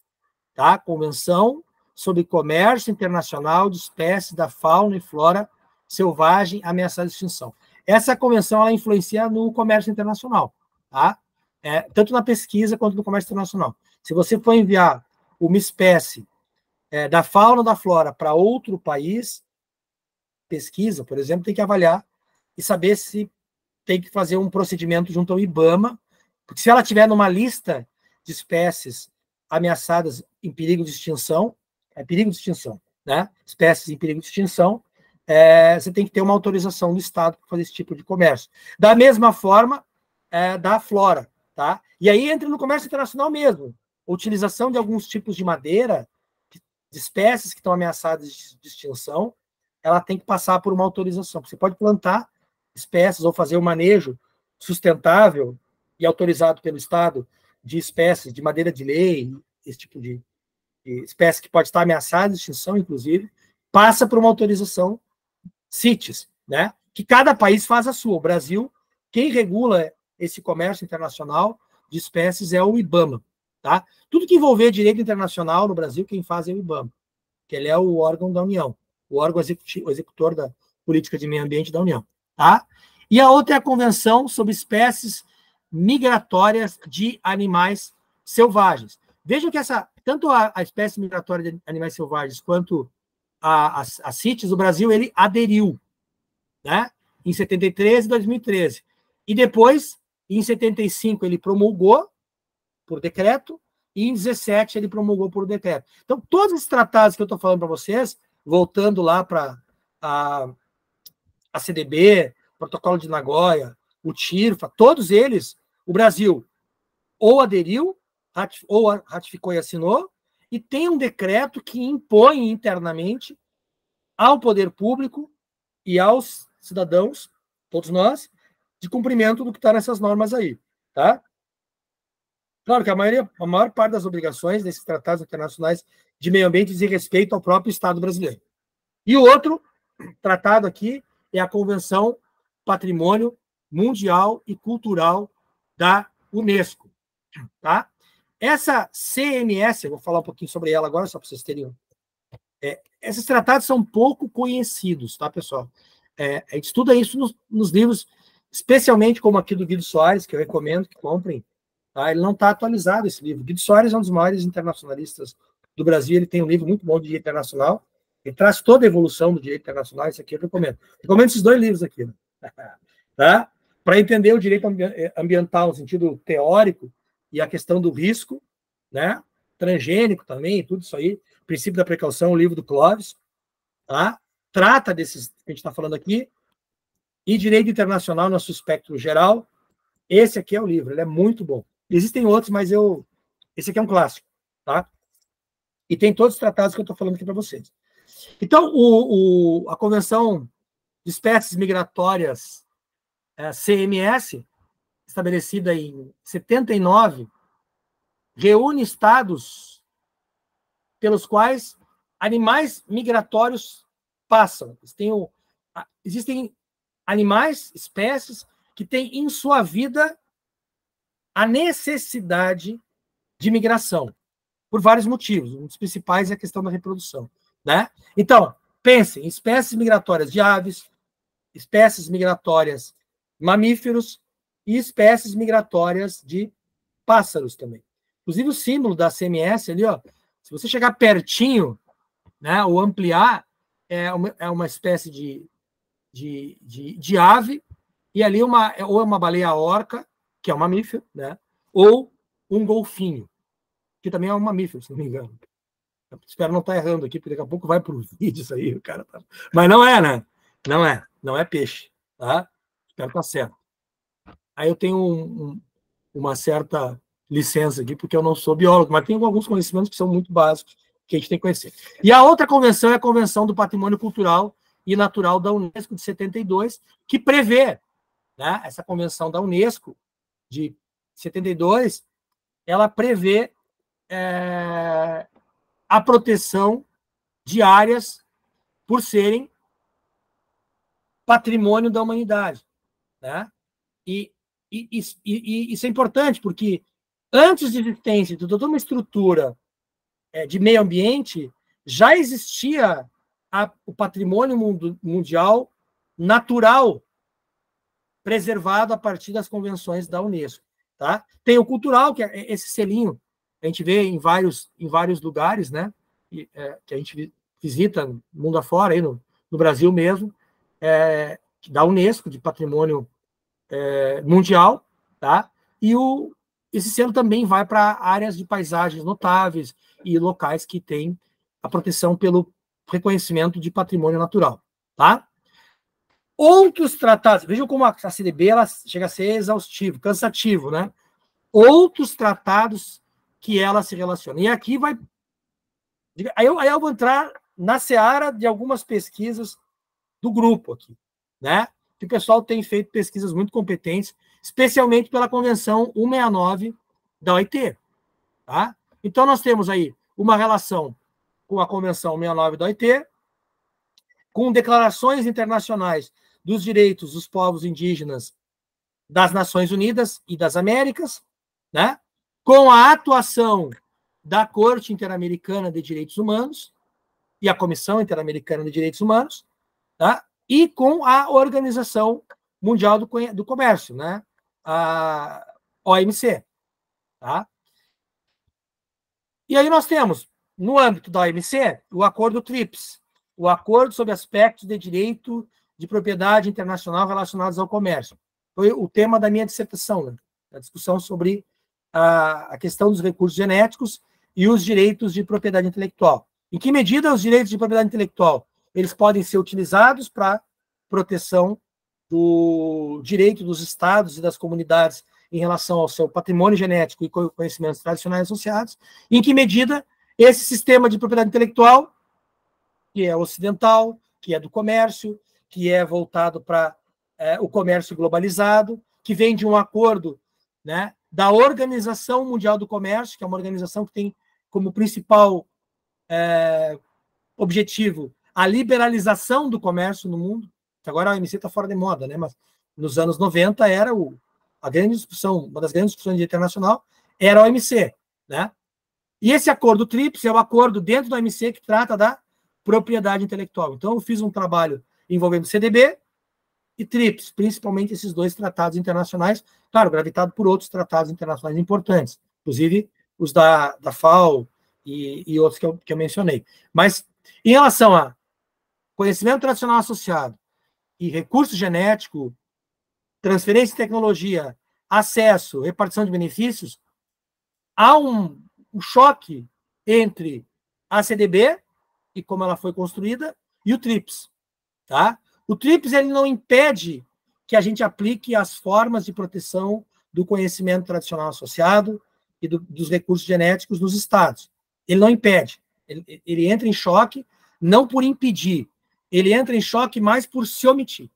tá? Convenção sobre Comércio Internacional de Espécies da Fauna e Flora Selvagem ameaçada de extinção. Essa convenção ela influencia no comércio internacional, tá? Tanto na pesquisa quanto no comércio internacional. Se você for enviar uma espécie da fauna ou da flora para outro país, pesquisa, por exemplo, tem que avaliar e saber se tem que fazer um procedimento junto ao IBAMA, porque se ela tiver numa lista de espécies ameaçadas em perigo de extinção, né? Espécies em perigo de extinção, você tem que ter uma autorização do Estado para fazer esse tipo de comércio. Da mesma forma, da flora, tá? E aí entra no comércio internacional mesmo. A utilização de alguns tipos de madeira, de espécies que estão ameaçadas de extinção, ela tem que passar por uma autorização. Você pode plantar espécies ou fazer um manejo sustentável e autorizado pelo Estado de espécies de madeira de lei, esse tipo de espécie que pode estar ameaçada de extinção, inclusive, passa por uma autorização CITES, né? Que cada país faz a sua. O Brasil, quem regula esse comércio internacional de espécies é o IBAMA, tá? Tudo que envolver direito internacional no Brasil, quem faz é o IBAMA, que ele é o órgão da União, o órgão executor da política de meio ambiente da União, tá? E a outra é a Convenção sobre Espécies Migratórias de Animais Selvagens. Vejam que tanto a espécie migratória de animais selvagens quanto a CITES, o Brasil, ele aderiu, né? Em 73 e 2013. E depois, em 75, ele promulgou por decreto, e em 17 ele promulgou por decreto. Então, todos esses tratados que eu estou falando para vocês, voltando lá para a CDB, Protocolo de Nagoya, o TIRFA, todos eles, o Brasil ou aderiu, ou ratificou e assinou, e tem um decreto que impõe internamente ao poder público e aos cidadãos, todos nós, de cumprimento do que está nessas normas aí, tá? Claro que a maior parte das obrigações desses tratados internacionais de meio ambiente dizem respeito ao próprio Estado brasileiro. E o outro tratado aqui é a Convenção Patrimônio Mundial e Cultural da Unesco, tá? Essa CMS, eu vou falar um pouquinho sobre ela agora, só para vocês terem Esses tratados são pouco conhecidos, tá, pessoal? A gente estuda isso nos livros, especialmente como aqui do Guido Soares, que eu recomendo que comprem. Tá? Ele não está atualizado, esse livro. Guido Soares é um dos maiores internacionalistas do Brasil, ele tem um livro muito bom de direito internacional, ele traz toda a evolução do direito internacional, isso aqui eu recomendo. Recomendo esses 2 livros aqui, né? Tá? Para entender o direito ambiental no sentido teórico e a questão do risco, né? Transgênico também, tudo isso aí, princípio da precaução, o livro do Clóvis, tá? Trata desses que a gente está falando aqui, e direito internacional no seu espectro geral. Esse aqui é o livro, ele é muito bom. Existem outros, mas esse aqui é um clássico, tá? E tem todos os tratados que eu estou falando aqui para vocês. Então, a Convenção de Espécies Migratórias, CMS, estabelecida em 79, reúne estados pelos quais animais migratórios passam. Existem animais, espécies, que têm em sua vida a necessidade de migração, por vários motivos. Um dos principais é a questão da reprodução, né? Então, pensem em espécies migratórias de aves, espécies migratórias de mamíferos e espécies migratórias de pássaros também. Inclusive, o símbolo da CMS ali, ó, se você chegar pertinho, né, ou ampliar, é uma espécie de ave, e ali ou é uma baleia orca, que é um mamífero, né, ou um golfinho, que também é um mamífero, se não me engano. Eu espero não estar errando aqui, porque daqui a pouco vai para o vídeo isso aí, o cara tá... Mas não é, né? Não é peixe, tá? Espero estar certo. Aí eu tenho uma certa licença aqui, porque eu não sou biólogo, mas tenho alguns conhecimentos que são muito básicos, que a gente tem que conhecer. E a outra convenção é a Convenção do Patrimônio Cultural e Natural da Unesco, de 72, que prevê, né, essa convenção da Unesco, de 72, ela prevê a proteção de áreas por serem patrimônio da humanidade, né? E isso é importante, porque antes de existência de toda uma estrutura de meio ambiente, já existia o patrimônio mundial natural preservado a partir das convenções da Unesco. Tá? Tem o cultural, que é esse selinho, a gente vê em vários lugares, né? Que a gente visita mundo afora, aí no Brasil mesmo, da Unesco, de patrimônio mundial, tá? E esse selo também vai para áreas de paisagens notáveis e locais que têm a proteção pelo reconhecimento de patrimônio natural, tá? Outros tratados, vejam como a CDB ela chega a ser exaustivo, cansativo, né? Outros tratados que ela se relaciona. E aqui vai... Aí eu vou entrar na seara de algumas pesquisas do grupo aqui, né? Que o pessoal tem feito pesquisas muito competentes, especialmente pela Convenção 169 da OIT. Tá? Então, nós temos aí uma relação com a Convenção 169 da OIT, com declarações internacionais dos direitos dos povos indígenas das Nações Unidas e das Américas, né? Com a atuação da Corte Interamericana de Direitos Humanos e a Comissão Interamericana de Direitos Humanos, tá? E com a Organização Mundial do Comércio, né? A OMC. Tá? E aí nós temos, no âmbito da OMC, o Acordo TRIPS, o Acordo sobre Aspectos de Direito de Propriedade Internacional relacionados ao comércio. Foi o tema da minha dissertação, né? A discussão sobre a questão dos recursos genéticos e os direitos de propriedade intelectual. Em que medida os direitos de propriedade intelectual eles podem ser utilizados para proteção do direito dos estados e das comunidades em relação ao seu patrimônio genético e conhecimentos tradicionais associados, e em que medida esse sistema de propriedade intelectual, que é ocidental, que é do comércio, que é voltado para o comércio globalizado, que vem de um acordo, né, da Organização Mundial do Comércio, que é uma organização que tem como principal objetivo a liberalização do comércio no mundo, que agora a OMC está fora de moda, né? Mas nos anos 90 era a grande discussão, uma das grandes discussões internacional era a OMC, né? E esse acordo TRIPS é o acordo dentro da OMC que trata da propriedade intelectual. Então, eu fiz um trabalho envolvendo CDB e TRIPS, principalmente esses dois tratados internacionais, claro, gravitado por outros tratados internacionais importantes, inclusive os da FAO e outros que eu mencionei. Mas, em relação a conhecimento tradicional associado e recurso genético, transferência de tecnologia, acesso, repartição de benefícios, há um choque entre a CDB e como ela foi construída e o TRIPS. Tá? O TRIPS ele não impede que a gente aplique as formas de proteção do conhecimento tradicional associado e dos recursos genéticos nos estados. Ele não impede. Ele entra em choque não por impedir, ele entra em choque mais por se omitir,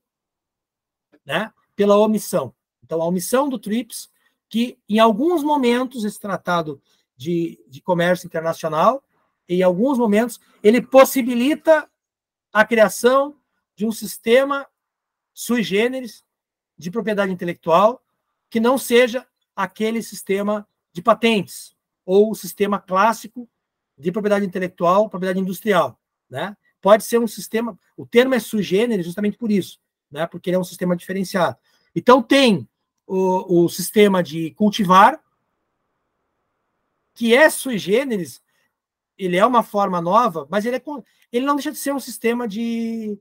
né? Pela omissão. Então, a omissão do TRIPS, que em alguns momentos esse tratado de comércio internacional, em alguns momentos, ele possibilita a criação de um sistema sui generis de propriedade intelectual que não seja aquele sistema de patentes ou o sistema clássico de propriedade intelectual, propriedade industrial, né? Pode ser um sistema, o termo é sui generis justamente por isso, né? Porque ele é um sistema diferenciado. Então tem o sistema de cultivar, que é sui generis, ele é uma forma nova, mas ele não deixa de ser um sistema de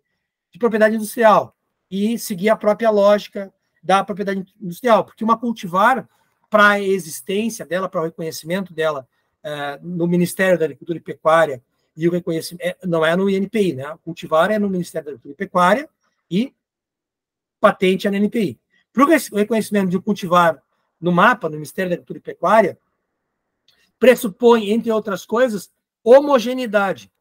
propriedade industrial e seguir a própria lógica da propriedade industrial, porque uma cultivar, para a existência dela, para o reconhecimento dela no Ministério da Agricultura e Pecuária, e o reconhecimento não é no INPI, né? A cultivar é no Ministério da Agricultura e Pecuária e patente é no INPI. Para o reconhecimento de um cultivar no mapa, no Ministério da Agricultura e Pecuária, pressupõe, entre outras coisas, homogeneidade,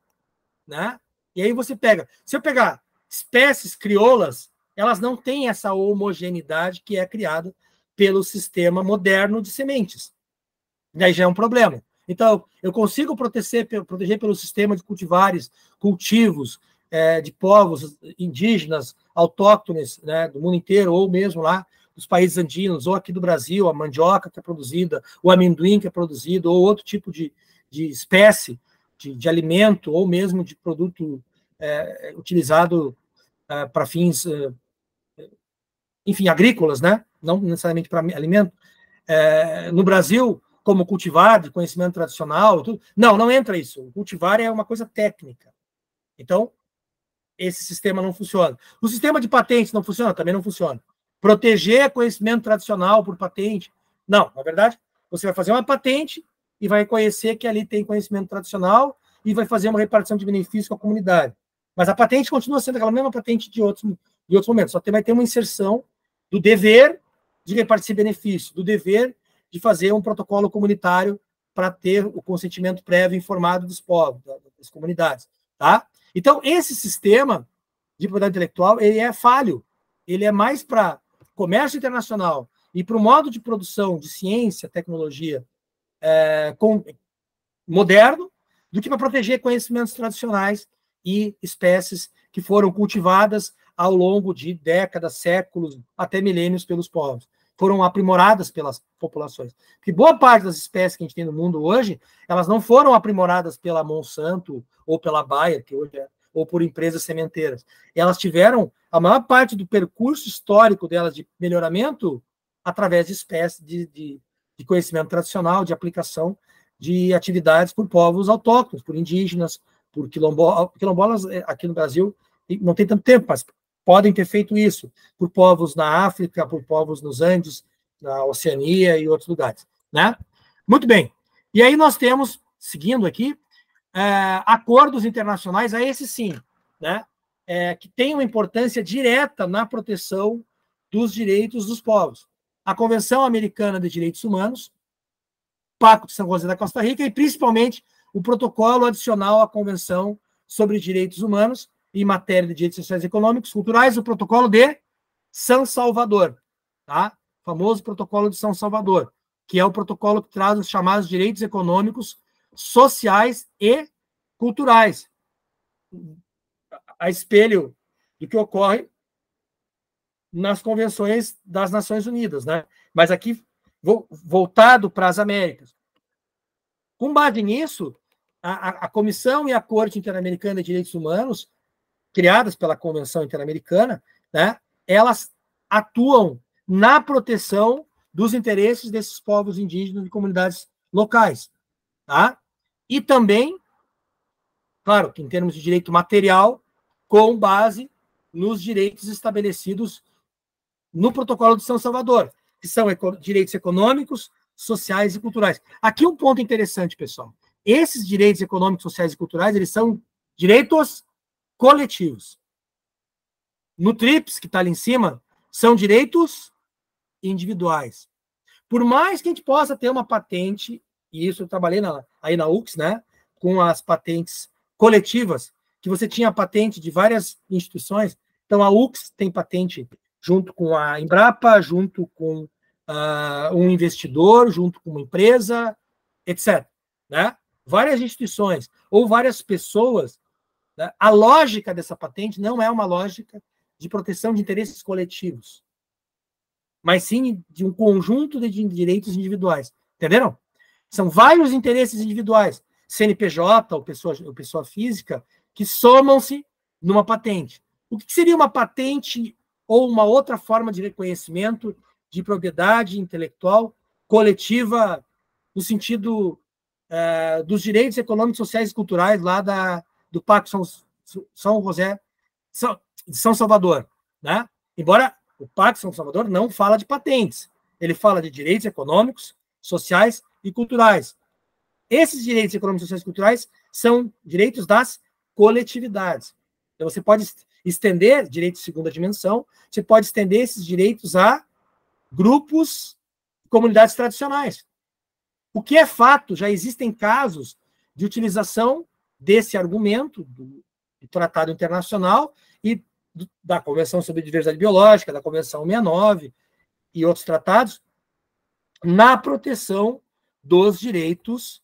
né? E aí você pega, se eu pegar espécies crioulas, elas não têm essa homogeneidade que é criada pelo sistema moderno de sementes. Daí já é um problema. Então, eu consigo proteger pelo sistema de cultivares, cultivos de povos indígenas, autóctones, né, do mundo inteiro, ou mesmo lá dos países andinos, ou aqui do Brasil, a mandioca que é produzida, o amendoim que é produzido, ou outro tipo de espécie de alimento, ou mesmo de produto utilizado para fins, enfim, agrícolas, né? Não necessariamente para alimento. No Brasil, como cultivar, de conhecimento tradicional, tudo. Não entra isso. O cultivar é uma coisa técnica. Então, esse sistema não funciona. O sistema de patentes não funciona? Também não funciona. Proteger conhecimento tradicional por patente? Não, na verdade, você vai fazer uma patente e vai reconhecer que ali tem conhecimento tradicional e vai fazer uma repartição de benefícios com a comunidade. Mas a patente continua sendo aquela mesma patente de outros momentos, só vai ter uma inserção do dever de repartir benefício, do dever de fazer um protocolo comunitário para ter o consentimento prévio informado dos povos, das comunidades. Tá? Então, esse sistema de propriedade intelectual, ele é falho. Ele é mais para comércio internacional e para o modo de produção de ciência, tecnologia moderno, do que para proteger conhecimentos tradicionais e espécies que foram cultivadas ao longo de décadas, séculos, até milênios pelos povos. Foram aprimoradas pelas populações. Porque boa parte das espécies que a gente tem no mundo hoje, elas não foram aprimoradas pela Monsanto ou pela Bayer, que hoje ou por empresas sementeiras. Elas tiveram a maior parte do percurso histórico delas de melhoramento através de espécies de conhecimento tradicional, de aplicação de atividades por povos autóctones, por indígenas, por quilombolas aqui no Brasil não tem tanto tempo, mas podem ter feito isso, por povos na África, por povos nos Andes, na Oceania e outros lugares, né? Muito bem. E aí nós temos, seguindo aqui, acordos internacionais, a esse sim, né? Que tem uma importância direta na proteção dos direitos dos povos. A Convenção Americana de Direitos Humanos, Pacto de São José da Costa Rica e, principalmente, o protocolo adicional à Convenção sobre Direitos Humanos em matéria de direitos sociais e econômicos, culturais, o protocolo de São Salvador, tá? O famoso protocolo de São Salvador, que é o protocolo que traz os chamados direitos econômicos, sociais e culturais, a espelho do que ocorre nas convenções das Nações Unidas, né? Mas aqui, voltado para as Américas. Com base nisso, a Comissão e a Corte Interamericana de Direitos Humanos, criadas pela Convenção Interamericana, né, elas atuam na proteção dos interesses desses povos indígenas e comunidades locais. Tá? E também, claro, que em termos de direito material, com base nos direitos estabelecidos no Protocolo de São Salvador, que são direitos econômicos, sociais e culturais. Aqui um ponto interessante, pessoal. Esses direitos econômicos, sociais e culturais, eles são direitos coletivos. No TRIPS, que está ali em cima, são direitos individuais. Por mais que a gente possa ter uma patente, e isso eu trabalhei aí na UX, né, com as patentes coletivas, que você tinha patente de várias instituições. Então, a UX tem patente junto com a Embrapa, junto com um investidor, junto com uma empresa, etc. Né? Várias instituições ou várias pessoas. Né? A lógica dessa patente não é uma lógica de proteção de interesses coletivos, mas sim de um conjunto de direitos individuais. Entenderam? São vários interesses individuais, CNPJ ou pessoa física, que somam-se numa patente. O que seria uma patente ou uma outra forma de reconhecimento de propriedade intelectual coletiva no sentido dos direitos econômicos, sociais e culturais lá do Pacto de São Salvador, né? Embora o Pacto de São Salvador não fala de patentes, ele fala de direitos econômicos, sociais e culturais. Esses direitos econômicos, sociais e culturais são direitos das coletividades. Então, você pode estender direitos de segunda dimensão, você pode estender esses direitos a grupos, comunidades tradicionais. O que é fato, já existem casos de utilização desse argumento do Tratado Internacional e da Convenção sobre Diversidade Biológica, da Convenção 69 e outros tratados, na proteção dos direitos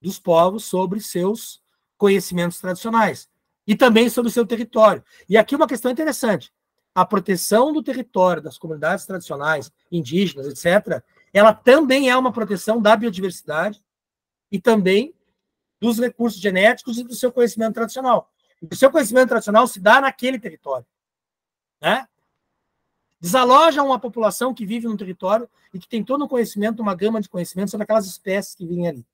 dos povos sobre seus conhecimentos tradicionais e também sobre o seu território. E aqui uma questão interessante. A proteção do território das comunidades tradicionais, indígenas, etc., ela também é uma proteção da biodiversidade e também dos recursos genéticos e do seu conhecimento tradicional. O seu conhecimento tradicional se dá naquele território. Né? Desaloja uma população que vive no território e que tem todo um conhecimento, uma gama de conhecimentos sobre aquelas espécies que vivem ali.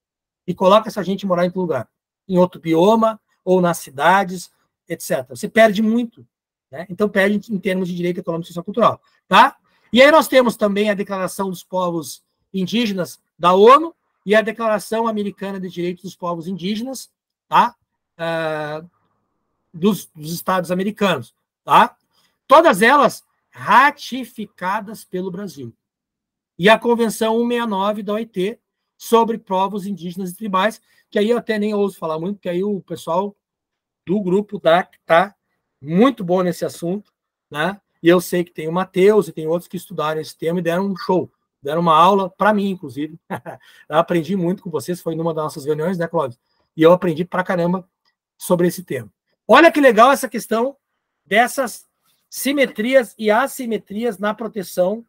E coloca essa gente morar em outro lugar, em outro bioma, ou nas cidades, etc. Você perde muito. Né? Então, perde em termos de direito econômico e social cultural. Tá? E aí nós temos também a Declaração dos Povos Indígenas da ONU e a Declaração Americana de Direitos dos Povos Indígenas, tá? Dos Estados americanos. Tá? Todas elas ratificadas pelo Brasil. E a Convenção 169 da OIT sobre povos indígenas e tribais, que aí eu até nem ouso falar muito, porque aí o pessoal do grupo DAC está muito bom nesse assunto, né? E eu sei que tem o Matheus e tem outros que estudaram esse tema e deram um show, deram uma aula para mim, inclusive. Eu aprendi muito com vocês, foi numa das nossas reuniões, né, Cláudio? E eu aprendi pra caramba sobre esse tema. Olha que legal essa questão dessas simetrias e assimetrias na proteção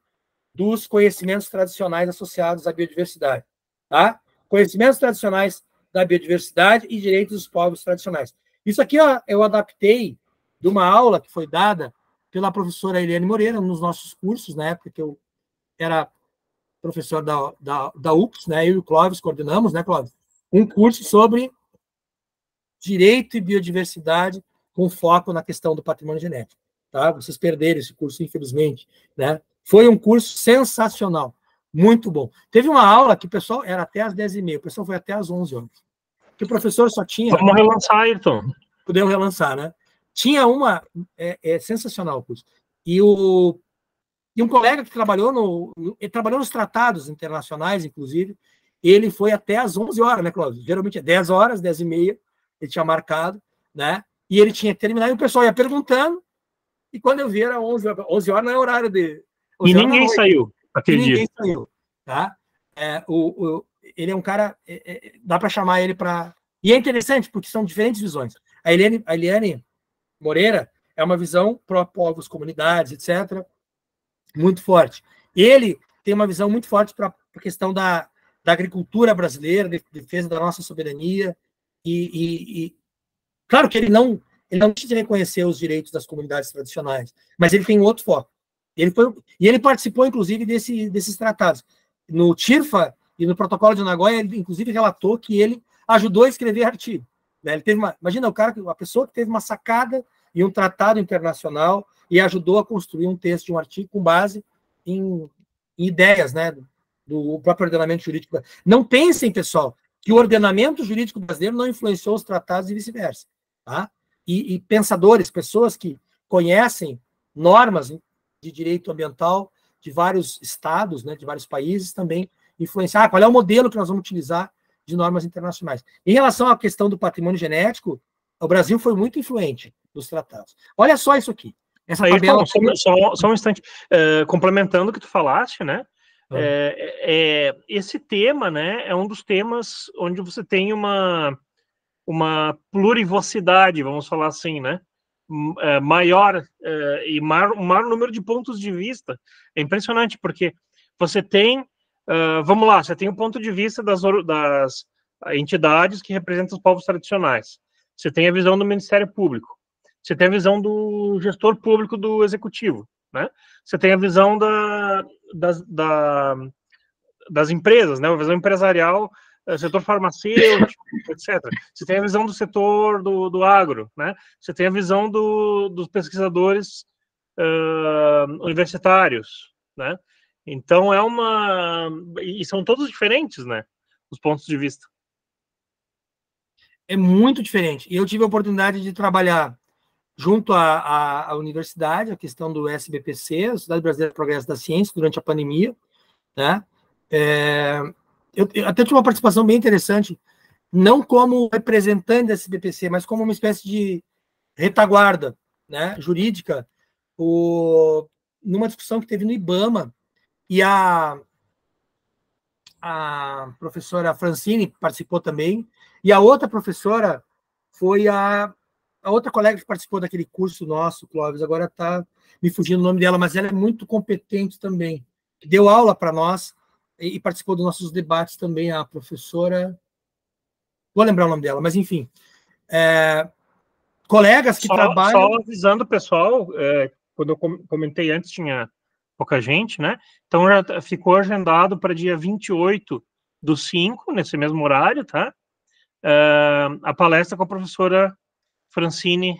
dos conhecimentos tradicionais associados à biodiversidade. Tá? Conhecimentos tradicionais da biodiversidade e direitos dos povos tradicionais. Isso aqui ó, eu adaptei de uma aula que foi dada pela professora Eliane Moreira nos nossos cursos, na época que eu era professor da UX, né? Eu e o Clóvis coordenamos, né, Clóvis? Um curso sobre direito e biodiversidade com foco na questão do patrimônio genético. Tá? Vocês perderam esse curso, infelizmente. Né? Foi um curso sensacional, muito bom. Teve uma aula que o pessoal era até às 10h30, o pessoal foi até às 11 horas. Que o professor só tinha...
Vamos relançar, Ayrton.
Podemos relançar, né? Tinha uma... É sensacional o curso. E um colega que trabalhou ele trabalhou nos tratados internacionais, inclusive, ele foi até às 11 horas, né, Cláudio? Geralmente é 10 horas, 10h30, ele tinha marcado, né? E ele tinha terminado, e o pessoal ia perguntando, e quando eu vi era 11 horas não é horário de...
E ninguém saiu aquele dia.
Ninguém saiu, tá? Ele é um cara, dá para chamar ele para... E é interessante, porque são diferentes visões. A Eliane Moreira é uma visão pró-povos, comunidades, etc., muito forte. Ele tem uma visão muito forte para a questão da agricultura brasileira, defesa da nossa soberania, Claro que ele não deixa de reconhecer os direitos das comunidades tradicionais, mas ele tem outro foco. Ele participou, inclusive, desses tratados. No TIRFA e no Protocolo de Nagoya, ele, inclusive, relatou que ele ajudou a escrever artigo. Né? Ele teve imagina, a pessoa que teve uma sacada em um tratado internacional e ajudou a construir um texto de um artigo com base em ideias, né, do próprio ordenamento jurídico. Não pensem, pessoal, que o ordenamento jurídico brasileiro não influenciou os tratados e vice-versa. Tá? E pensadores, pessoas que conhecem normas de direito ambiental de vários estados, né, de vários países, também influenciar qual é o modelo que nós vamos utilizar de normas internacionais. Em relação à questão do patrimônio genético, o Brasil foi muito influente nos tratados. Olha só isso aqui. Essa tabela...
Só um instante. Complementando o que tu falaste, né? Esse tema, né, é um dos temas onde você tem uma plurivocidade, vamos falar assim, né? Maior e maior número de pontos de vista. É impressionante, porque você tem, vamos lá, você tem o ponto de vista das entidades que representam os povos tradicionais. Você tem a visão do Ministério Público. Você tem a visão do gestor público do Executivo, né? Você tem a visão das empresas, né? A visão empresarial, setor farmacêutico, etc. Você tem a visão do setor do agro, né? Você tem a visão dos pesquisadores universitários, né? Então e são todos diferentes, né? Os pontos de vista.
É muito diferente. E eu tive a oportunidade de trabalhar junto à universidade, a questão do SBPC, a Sociedade Brasileira de Progresso da Ciência, durante a pandemia, né? Eu até tive uma participação bem interessante, não como representante da SBPC, mas como uma espécie de retaguarda, né, jurídica, numa discussão que teve no IBAMA, e a professora Francine participou também, e a outra professora foi a outra colega que participou daquele curso nosso, Clóvis, agora está me fugindo o nome dela, mas ela é muito competente também, que deu aula para nós e participou dos nossos debates também, a professora... Vou lembrar o nome dela, mas enfim. Colegas que trabalham...
Só avisando o pessoal, quando eu comentei antes, tinha pouca gente, né? Então já ficou agendado para dia 28/5, nesse mesmo horário, tá? A palestra com a professora Francine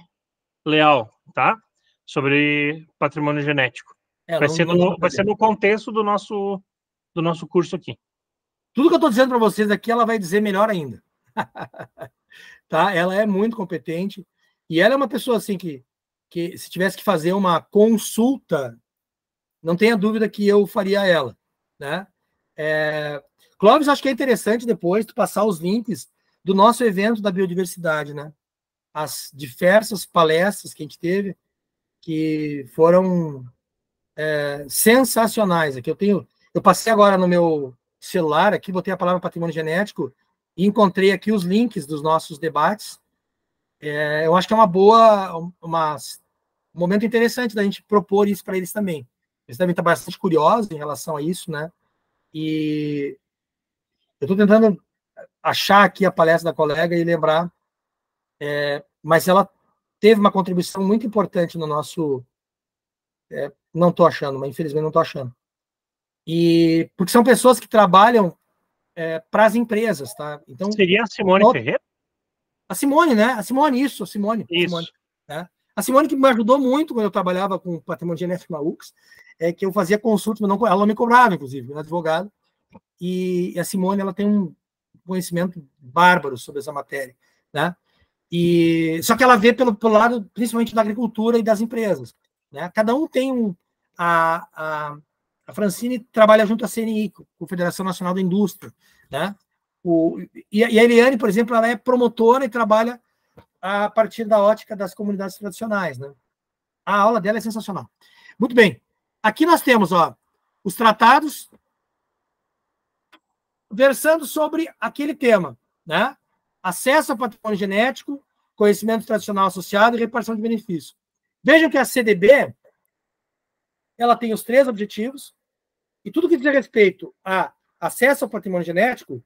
Leal, tá? Sobre patrimônio genético. Vai ser no contexto do nosso curso aqui.
Tudo que eu estou dizendo para vocês aqui, ela vai dizer melhor ainda. Tá? Ela é muito competente e ela é uma pessoa assim que se tivesse que fazer uma consulta, não tenha dúvida que eu faria ela, né? Clóvis, acho que é interessante depois tu passar os links do nosso evento da biodiversidade, né? As diversas palestras que a gente teve, que foram sensacionais. Aqui eu passei agora no meu celular, aqui botei a palavra patrimônio genético e encontrei aqui os links dos nossos debates. Eu acho que é um momento interessante da gente propor isso para eles também. Eles devem estar bastante curiosos em relação a isso, né? E eu estou tentando achar aqui a palestra da colega e lembrar, mas ela teve uma contribuição muito importante no nosso... não estou achando, mas infelizmente não estou achando. Porque são pessoas que trabalham para as empresas, tá? Então,
seria a Simone Ferreira?
A Simone, né? A Simone. Simone, né? A Simone que me ajudou muito quando eu trabalhava com patrimônio genético na UX, que eu fazia consulta, mas ela não me cobrava, inclusive, eu era advogado. E a Simone, ela tem um conhecimento bárbaro sobre essa matéria, né? Só que ela vê pelo lado, principalmente da agricultura e das empresas, né? Cada um tem a Francine trabalha junto à CNI, Confederação Nacional da Indústria, né? E a Eliane, por exemplo, ela é promotora e trabalha a partir da ótica das comunidades tradicionais, né? A aula dela é sensacional. Muito bem. Aqui nós temos, os tratados versando sobre aquele tema, né? Acesso ao patrimônio genético, conhecimento tradicional associado e repartição de benefícios. Vejam que a CDB, ela tem os 3 objetivos, e tudo que diz respeito a acesso ao patrimônio genético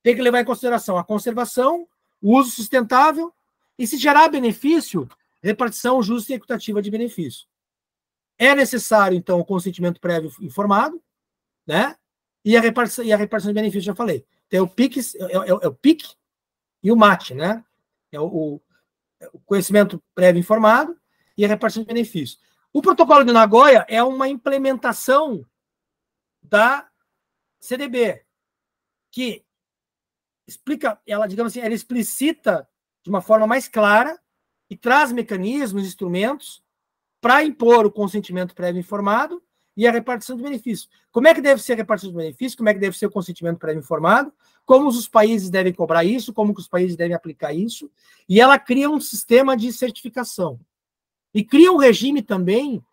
tem que levar em consideração a conservação, o uso sustentável e, se gerar benefício, repartição justa e equitativa de benefício. É necessário, então, o consentimento prévio informado, né? E a repartição de benefícios, já falei. Tem o PIC, o PIC e o MAT, né? É o conhecimento prévio informado e a repartição de benefícios. O protocolo de Nagoya é uma implementação da CDB, que explica, ela, digamos assim, ela explicita de uma forma mais clara e traz mecanismos, instrumentos para impor o consentimento prévio informado e a repartição de benefícios. Como é que deve ser a repartição de benefícios? Como é que deve ser o consentimento prévio informado? Como os países devem cobrar isso? Como que os países devem aplicar isso? E ela cria um sistema de certificação. E cria um regime também,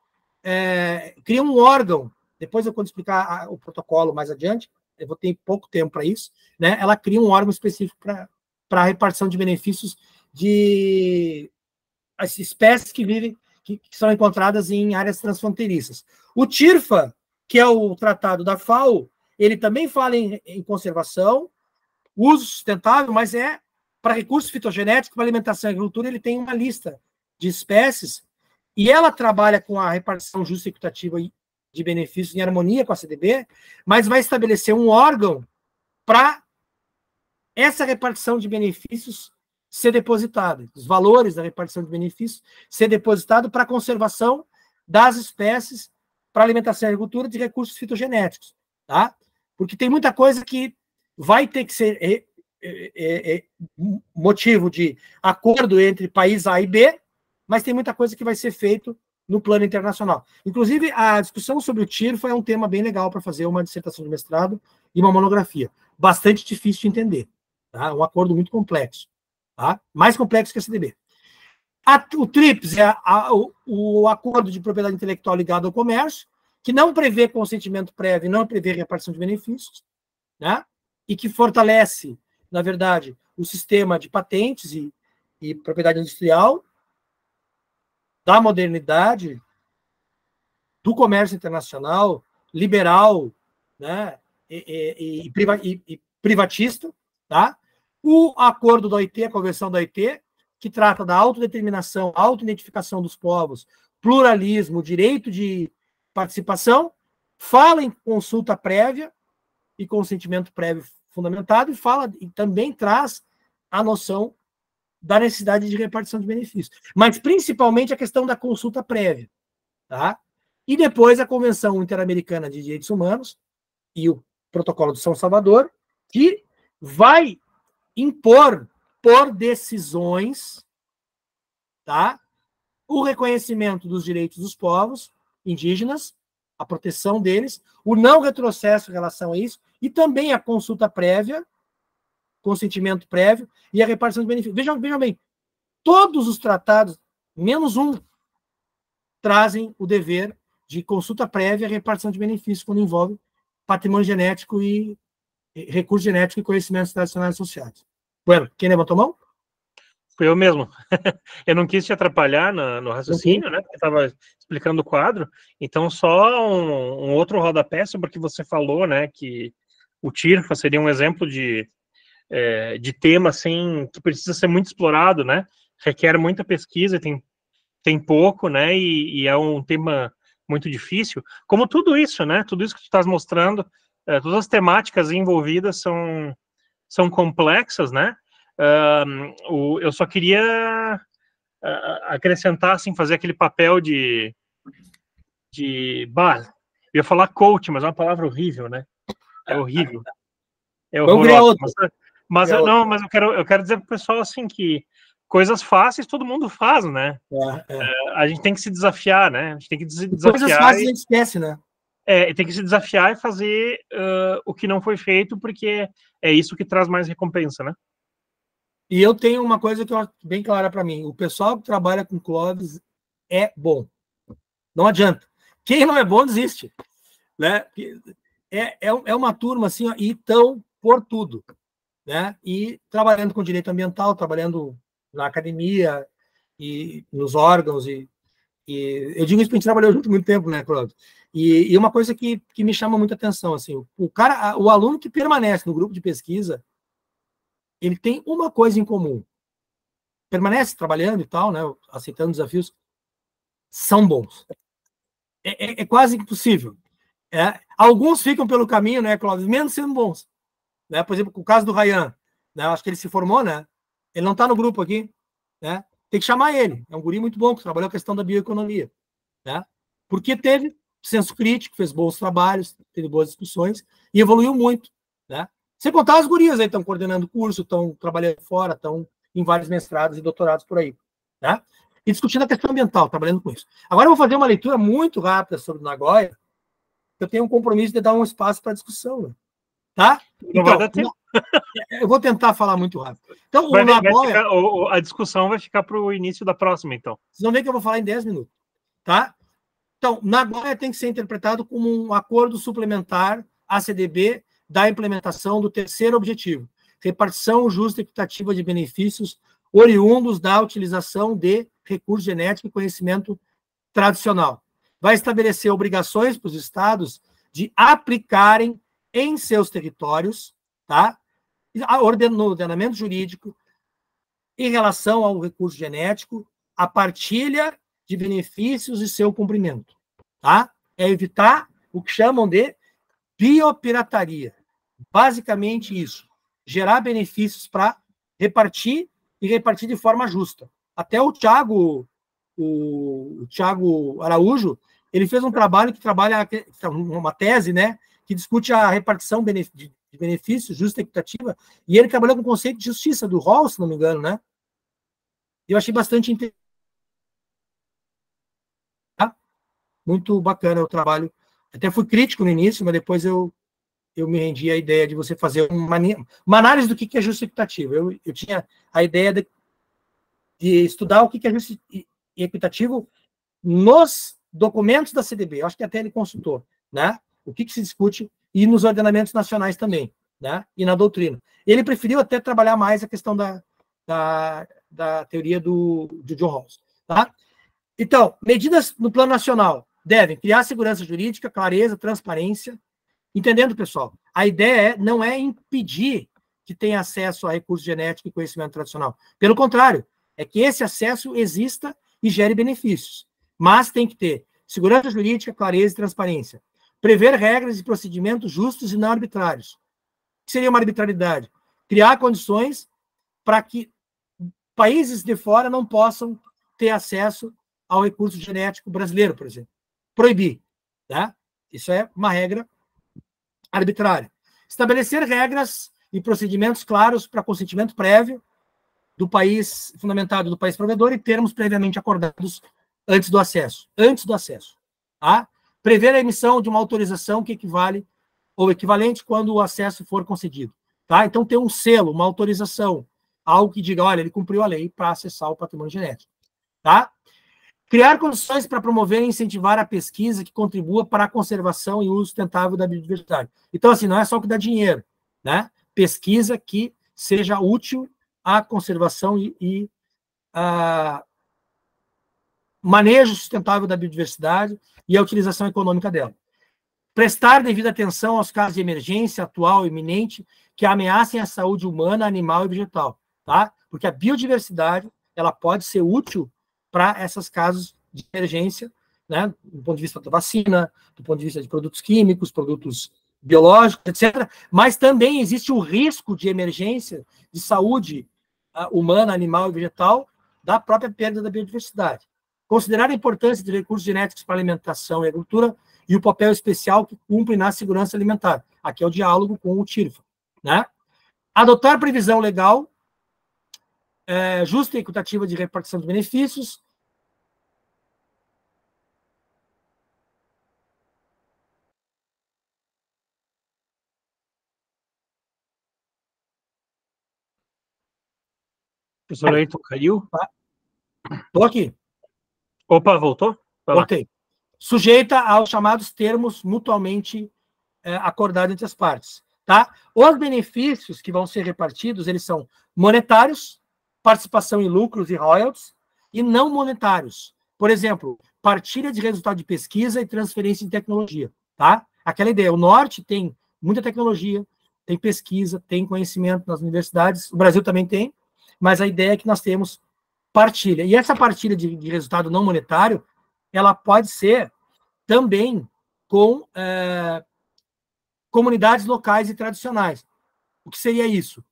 cria um órgão. Depois eu, quando explicar o protocolo mais adiante, eu vou ter pouco tempo para isso, né? Ela cria um órgão específico para a repartição de benefícios de as espécies que vivem, que são encontradas em áreas transfronteiriças. O TIRFA, que é o tratado da FAO, ele também fala em conservação, uso sustentável, mas é para recursos fitogenéticos, para alimentação e agricultura, ele tem uma lista de espécies, e ela trabalha com a repartição justa e equitativa de benefícios em harmonia com a CDB, mas vai estabelecer um órgão para essa repartição de benefícios ser depositada, os valores da repartição de benefícios ser depositado para a conservação das espécies para alimentação e agricultura de recursos fitogenéticos, tá? Porque tem muita coisa que vai ter que ser motivo de acordo entre país A e B, mas tem muita coisa que vai ser feito no plano internacional. Inclusive, a discussão sobre o TIRFA é um tema bem legal para fazer uma dissertação de mestrado e uma monografia. Bastante difícil de entender, tá? Um acordo muito complexo, tá? Mais complexo que a CDB. O TRIPS é o acordo de propriedade intelectual ligado ao comércio, que não prevê consentimento prévio, não prevê repartição de benefícios, né? E que fortalece, na verdade, o sistema de patentes e propriedade industrial, da modernidade, do comércio internacional, liberal, né? E privatista, tá? O acordo da OIT, a Convenção da OIT, que trata da autodeterminação, autoidentificação dos povos, pluralismo, direito de participação, fala em consulta prévia e consentimento prévio fundamentado, e também traz a noção da necessidade de repartição de benefícios. Mas, principalmente, a questão da consulta prévia, tá? E depois a Convenção Interamericana de Direitos Humanos e o Protocolo de São Salvador, que vai impor, por decisões, tá? O reconhecimento dos direitos dos povos indígenas, a proteção deles, o não retrocesso em relação a isso, e também a consulta prévia, consentimento prévio e a repartição de benefícios. Vejam bem, todos os tratados, menos um, trazem o dever de consulta prévia e repartição de benefícios quando envolve patrimônio genético e recurso genético e conhecimentos tradicionais associados. Bueno, quem levantou a mão?
Fui eu mesmo. Eu não quis te atrapalhar no raciocínio, né? Porque estava explicando o quadro. Então, só um outro rodapé sobre o que você falou, né? Que o TIRFA seria um exemplo de tema assim, que precisa ser muito explorado, né? Requer muita pesquisa, tem pouco, né? E é um tema muito difícil. Como tudo isso, né? Tudo isso que tu estás mostrando, todas as temáticas envolvidas são complexas, né? Eu só queria acrescentar, assim, fazer aquele papel eu ia falar coach, mas é uma palavra horrível, né? É horrível. É horroroso. Mas eu quero dizer pro pessoal, assim, que coisas fáceis todo mundo faz, né? A gente tem que se desafiar, né? A gente tem que se desafiar.
Coisas fáceis a gente esquece, né?
Tem que se desafiar e fazer o que não foi feito, porque é isso que traz mais recompensa, né?
E eu tenho uma coisa que é bem clara para mim. O pessoal que trabalha com Clovis é bom. Não adianta. Quem não é bom, desiste. Né? É uma turma assim, ó, e estão por tudo. Né? E trabalhando com direito ambiental, trabalhando na academia e nos órgãos. E eu digo isso porque a gente trabalhou junto muito tempo, né, Cláudio? E uma coisa que me chama muita atenção, assim, o aluno que permanece no grupo de pesquisa, ele tem uma coisa em comum. Permanece trabalhando e tal, né, aceitando desafios, são bons. É quase impossível. Alguns ficam pelo caminho, né, Cláudio, menos sendo bons. Né? Por exemplo, o caso do Ryan, né, acho que ele se formou, né? Ele não está no grupo aqui, né? Tem que chamar ele. É um guri muito bom, que trabalhou a questão da bioeconomia, né? Porque teve senso crítico, fez bons trabalhos, teve boas discussões e evoluiu muito, né? Sem contar as gurias aí, estão coordenando curso, estão trabalhando fora, estão em vários mestrados e doutorados por aí, né? E discutindo a questão ambiental, trabalhando com isso. Agora eu vou fazer uma leitura muito rápida sobre o Nagoya. Eu tenho um compromisso de dar um espaço para discussão, né? Tá?
Não vai dar tempo.
Eu vou tentar falar muito rápido. Então, o Nagoya...
a discussão vai ficar para o início da próxima, então.
Vocês vão ver que eu vou falar em 10 minutos. Tá? Então, Nagoya tem que ser interpretado como um acordo suplementar à CDB da implementação do terceiro objetivo, repartição justa e equitativa de benefícios oriundos da utilização de recursos genéticos e conhecimento tradicional. Vai estabelecer obrigações para os estados de aplicarem em seus territórios, tá? No ordenamento jurídico, em relação ao recurso genético, a partilha de benefícios e seu cumprimento. Tá? É evitar o que chamam de biopirataria. Basicamente isso. Gerar benefícios para repartir e repartir de forma justa. Até o Thiago Araújo, ele fez um trabalho que trabalha uma tese, né, que discute a repartição de benefícios justa e equitativa, e ele trabalhou com o conceito de justiça do Rawls, se não me engano, né? Eu achei bastante interessante. Tá? Muito bacana o trabalho. Até fui crítico no início, mas depois eu me rendi à ideia de você fazer uma análise do que é justo e equitativo. Eu tinha a ideia de estudar o que é justo e equitativo nos documentos da CDB. Eu acho que até ele consultou, né? O que se discute e nos ordenamentos nacionais também, né? E na doutrina. Ele preferiu até trabalhar mais a questão da teoria do John Rawls, tá? Então, medidas no plano nacional devem criar segurança jurídica, clareza, transparência. Entendendo, pessoal? A ideia não é impedir que tenha acesso a recurso genético e conhecimento tradicional. Pelo contrário, é que esse acesso exista e gere benefícios. Mas tem que ter segurança jurídica, clareza e transparência. Prever regras e procedimentos justos e não arbitrários. O que seria uma arbitrariedade? Criar condições para que países de fora não possam ter acesso ao recurso genético brasileiro, por exemplo. Proibir. Tá? Isso é uma regra arbitrária. Estabelecer regras e procedimentos claros para consentimento prévio do país, fundamentado do país provedor, e termos previamente acordados antes do acesso. Antes do acesso. Tá? Prever a emissão de uma autorização que equivale ou equivalente quando o acesso for concedido. Tá? Então, ter um selo, uma autorização, algo que diga, olha, ele cumpriu a lei para acessar o patrimônio genético. Tá? Criar condições para promover e incentivar a pesquisa que contribua para a conservação e uso sustentável da biodiversidade. Então, assim, não é só o que dá dinheiro, né? Pesquisa que seja útil à conservação e a manejo sustentável da biodiversidade e a utilização econômica dela. Prestar devida atenção aos casos de emergência atual e iminente que ameacem a saúde humana, animal e vegetal, tá? Porque a biodiversidade, ela pode ser útil para esses casos de emergência, né, do ponto de vista da vacina, do ponto de vista de produtos químicos, produtos biológicos, etc. Mas também existe o risco de emergência de saúde humana, animal e vegetal da própria perda da biodiversidade. Considerar a importância de recursos genéticos para alimentação e agricultura e o papel especial que cumpre na segurança alimentar. Aqui é o diálogo com o TIRFA. Né? Adotar previsão legal justa e equitativa de repartição de benefícios.
Professor Ayrton caiu?
Estou aqui.
Opa, voltou?
Voltei. Sujeita aos chamados termos mutuamente acordados entre as partes. Tá? Os benefícios que vão ser repartidos, eles são monetários, participação em lucros e royalties, e não monetários. Por exemplo, partilha de resultado de pesquisa e transferência de tecnologia. Tá? Aquela ideia, o Norte tem muita tecnologia, tem pesquisa, tem conhecimento nas universidades, o Brasil também tem, mas a ideia é que nós temos partilha. E essa partilha de resultado não monetário, ela pode ser também com comunidades locais e tradicionais. O que seria isso?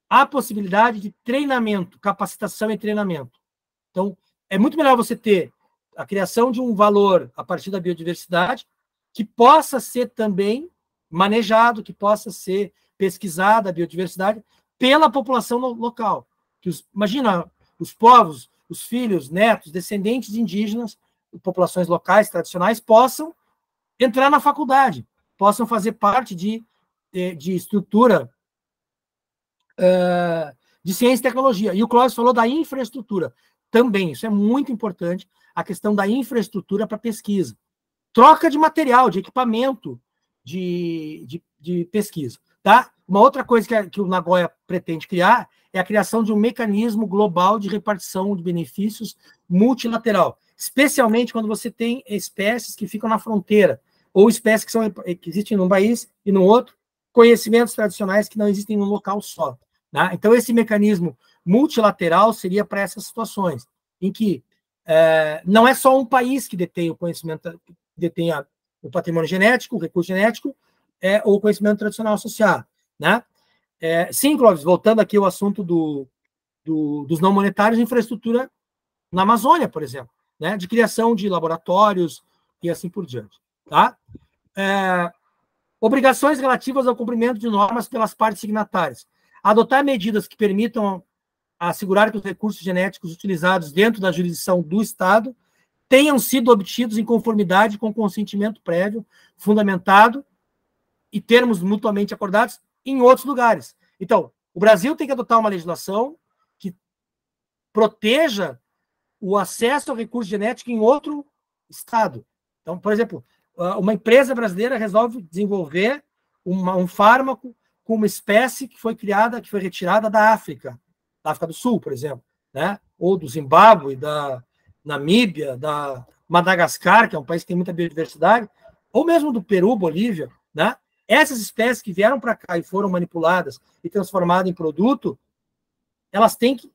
A possibilidade de treinamento, capacitação e treinamento. Então, é muito melhor você ter a criação de um valor a partir da biodiversidade que possa ser também manejado, que possa ser pesquisada a biodiversidade pela população local. Imagina os povos, os filhos, netos, descendentes de indígenas, populações locais, tradicionais, possam entrar na faculdade, possam fazer parte de estrutura de ciência e tecnologia. E o Clóvis falou da infraestrutura. Também, isso é muito importante, a questão da infraestrutura para pesquisa. Troca de material, de equipamento de pesquisa. Tá? Uma outra coisa que o Nagoya pretende criar é a criação de um mecanismo global de repartição de benefícios multilateral, especialmente quando você tem espécies que ficam na fronteira, ou espécies que existem num país e no outro, conhecimentos tradicionais que não existem num local só. Tá? Então, esse mecanismo multilateral seria para essas situações, em que não é só um país que detém o conhecimento, detém o patrimônio genético, o recurso genético, ou o conhecimento tradicional associado. Né? Sim, Clóvis, voltando aqui ao assunto dos não monetários, infraestrutura na Amazônia, por exemplo, né? De criação de laboratórios e assim por diante. Tá? Obrigações relativas ao cumprimento de normas pelas partes signatárias. Adotar medidas que permitam assegurar que os recursos genéticos utilizados dentro da jurisdição do Estado tenham sido obtidos em conformidade com consentimento prévio, fundamentado e termos mutuamente acordados em outros lugares. Então, o Brasil tem que adotar uma legislação que proteja o acesso ao recurso genético em outro Estado. Então, por exemplo, uma empresa brasileira resolve desenvolver um fármaco com uma espécie que foi criada, que foi retirada da África do Sul, por exemplo, né? Ou do Zimbábue, da Namíbia, da Madagascar, que é um país que tem muita biodiversidade, ou mesmo do Peru, Bolívia, né? Essas espécies que vieram para cá e foram manipuladas e transformadas em produto, elas têm que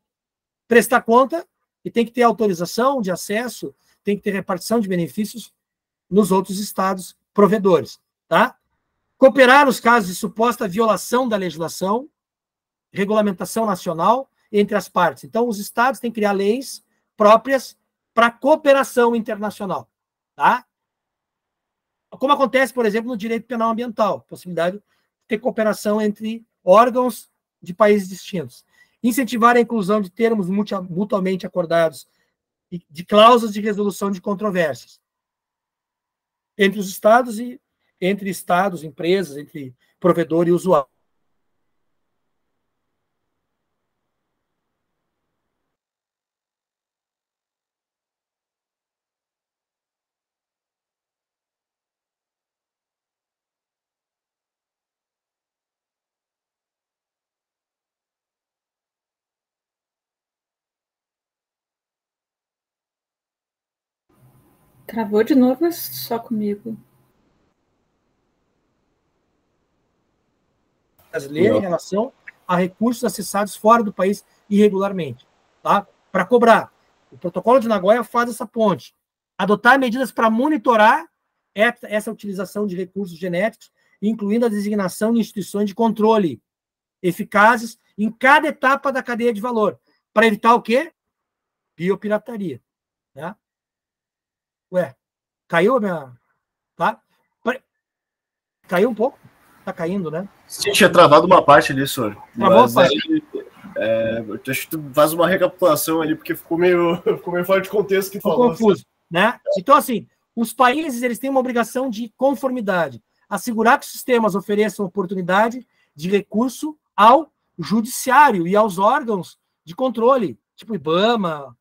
prestar conta e tem que ter autorização de acesso, tem que ter repartição de benefícios nos outros estados provedores. Tá? Cooperar nos casos de suposta violação da legislação, regulamentação nacional entre as partes. Então, os estados têm que criar leis próprias para cooperação internacional. Tá? Como acontece, por exemplo, no direito penal ambiental, possibilidade de ter cooperação entre órgãos de países distintos. Incentivar a inclusão de termos mutuamente acordados e de cláusulas de resolução de controvérsias entre os estados e entre estados, empresas, entre provedor e usuário.
Travou de novo só comigo?
Brasileira em relação a recursos acessados fora do país irregularmente, tá? Para cobrar. O protocolo de Nagoya faz essa ponte. Adotar medidas para monitorar essa utilização de recursos genéticos, incluindo a designação de instituições de controle eficazes em cada etapa da cadeia de valor, para evitar o quê? Biopirataria. Né? Ué, caiu a minha... Tá? Caiu um pouco? Tá caindo, né?
Sim, tinha travado uma parte ali, senhor.
Travou,
mas aí, acho que tu faz uma recapitulação ali, porque ficou meio fora de contexto que tu falou.
Confuso, né? Então, assim, os países eles têm uma obrigação de conformidade, assegurar que os sistemas ofereçam oportunidade de recurso ao judiciário e aos órgãos de controle, tipo IBAMA.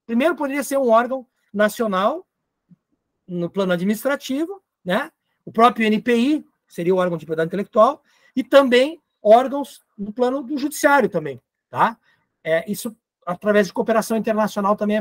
Primeiro poderia ser um órgão nacional no plano administrativo, né? O próprio NPI seria o órgão de propriedade intelectual e também órgãos no plano do judiciário também, tá? Isso através de cooperação internacional também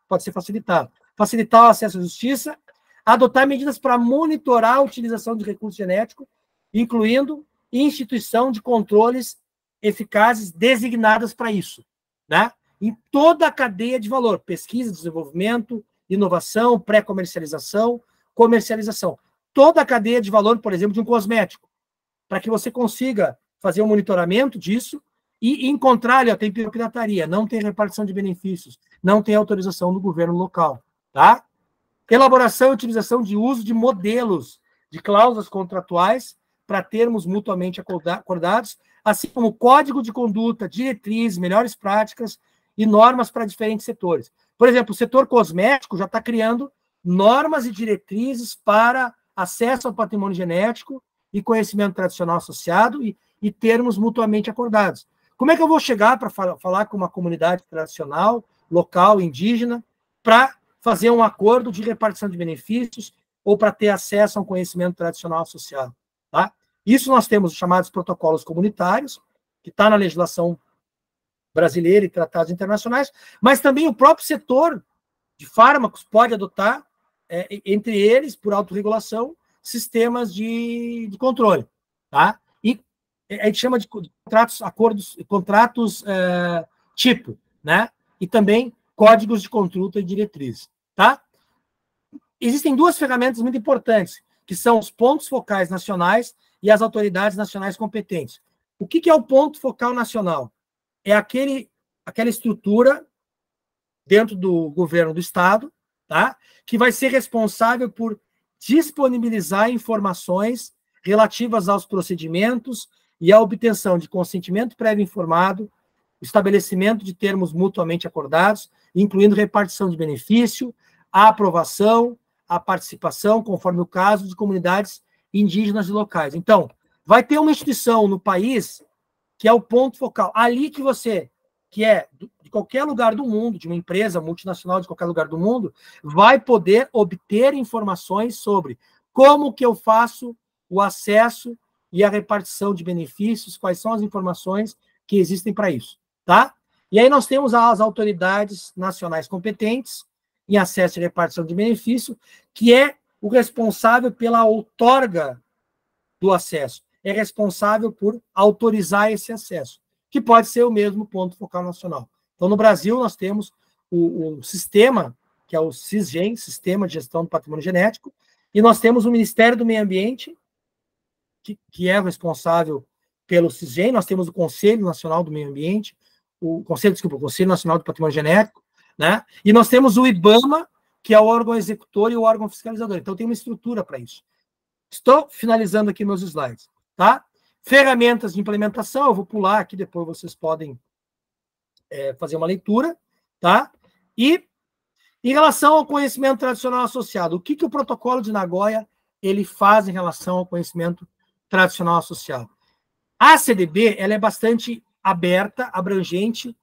pode ser facilitado. Facilitar o acesso à justiça, adotar medidas para monitorar a utilização de recurso genético, incluindo e instituição de controles eficazes designadas para isso, né? Em toda a cadeia de valor, pesquisa, desenvolvimento, inovação, pré-comercialização, comercialização. Toda a cadeia de valor, por exemplo, de um cosmético, para que você consiga fazer um monitoramento disso e encontrar, olha, tem pirataria, não tem repartição de benefícios, não tem autorização do governo local, tá? Elaboração e utilização de uso de modelos de cláusulas contratuais para termos mutuamente acordados, assim como código de conduta, diretrizes, melhores práticas e normas para diferentes setores. Por exemplo, o setor cosmético já está criando normas e diretrizes para acesso ao patrimônio genético e conhecimento tradicional associado e termos mutuamente acordados. Como é que eu vou chegar para falar com uma comunidade tradicional, local, indígena, para fazer um acordo de repartição de benefícios ou para ter acesso a um conhecimento tradicional associado? Tá? Isso nós temos os chamados protocolos comunitários, que está na legislação brasileira e tratados internacionais, mas também o próprio setor de fármacos pode adotar, entre eles, por autorregulação, sistemas de controle. Tá? E a gente chama de contratos, acordos, contratos tipo, né? E também códigos de conduta e diretrizes. Tá? Existem duas ferramentas muito importantes, que são os pontos focais nacionais e as autoridades nacionais competentes. O que é o ponto focal nacional? É aquela estrutura dentro do governo do Estado, tá? Que vai ser responsável por disponibilizar informações relativas aos procedimentos e à obtenção de consentimento prévio informado, estabelecimento de termos mutuamente acordados, incluindo repartição de benefício, a aprovação, a participação, conforme o caso, de comunidades indígenas e locais. Então, vai ter uma instituição no país que é o ponto focal. Ali que você, que é de qualquer lugar do mundo, de uma empresa multinacional de qualquer lugar do mundo, vai poder obter informações sobre como que eu faço o acesso e a repartição de benefícios, quais são as informações que existem para isso, tá? E aí nós temos as autoridades nacionais competentes em acesso e repartição de benefício, que é o responsável pela outorga do acesso, é responsável por autorizar esse acesso, que pode ser o mesmo ponto focal nacional. Então, no Brasil, nós temos o sistema, que é o SISGEN, Sistema de Gestão do Patrimônio Genético, e nós temos o Ministério do Meio Ambiente, que é o responsável pelo SISGEN, nós temos o Conselho Nacional do Meio Ambiente, o Conselho Nacional do Patrimônio Genético, né? E nós temos o IBAMA, que é o órgão executor e o órgão fiscalizador. Então, tem uma estrutura para isso. Estou finalizando aqui meus slides, tá? Ferramentas de implementação, eu vou pular aqui, depois vocês podem fazer uma leitura, tá? E, em relação ao conhecimento tradicional associado, o que o protocolo de Nagoya ele faz em relação ao conhecimento tradicional associado? A CDB, ela é bastante aberta, abrangente,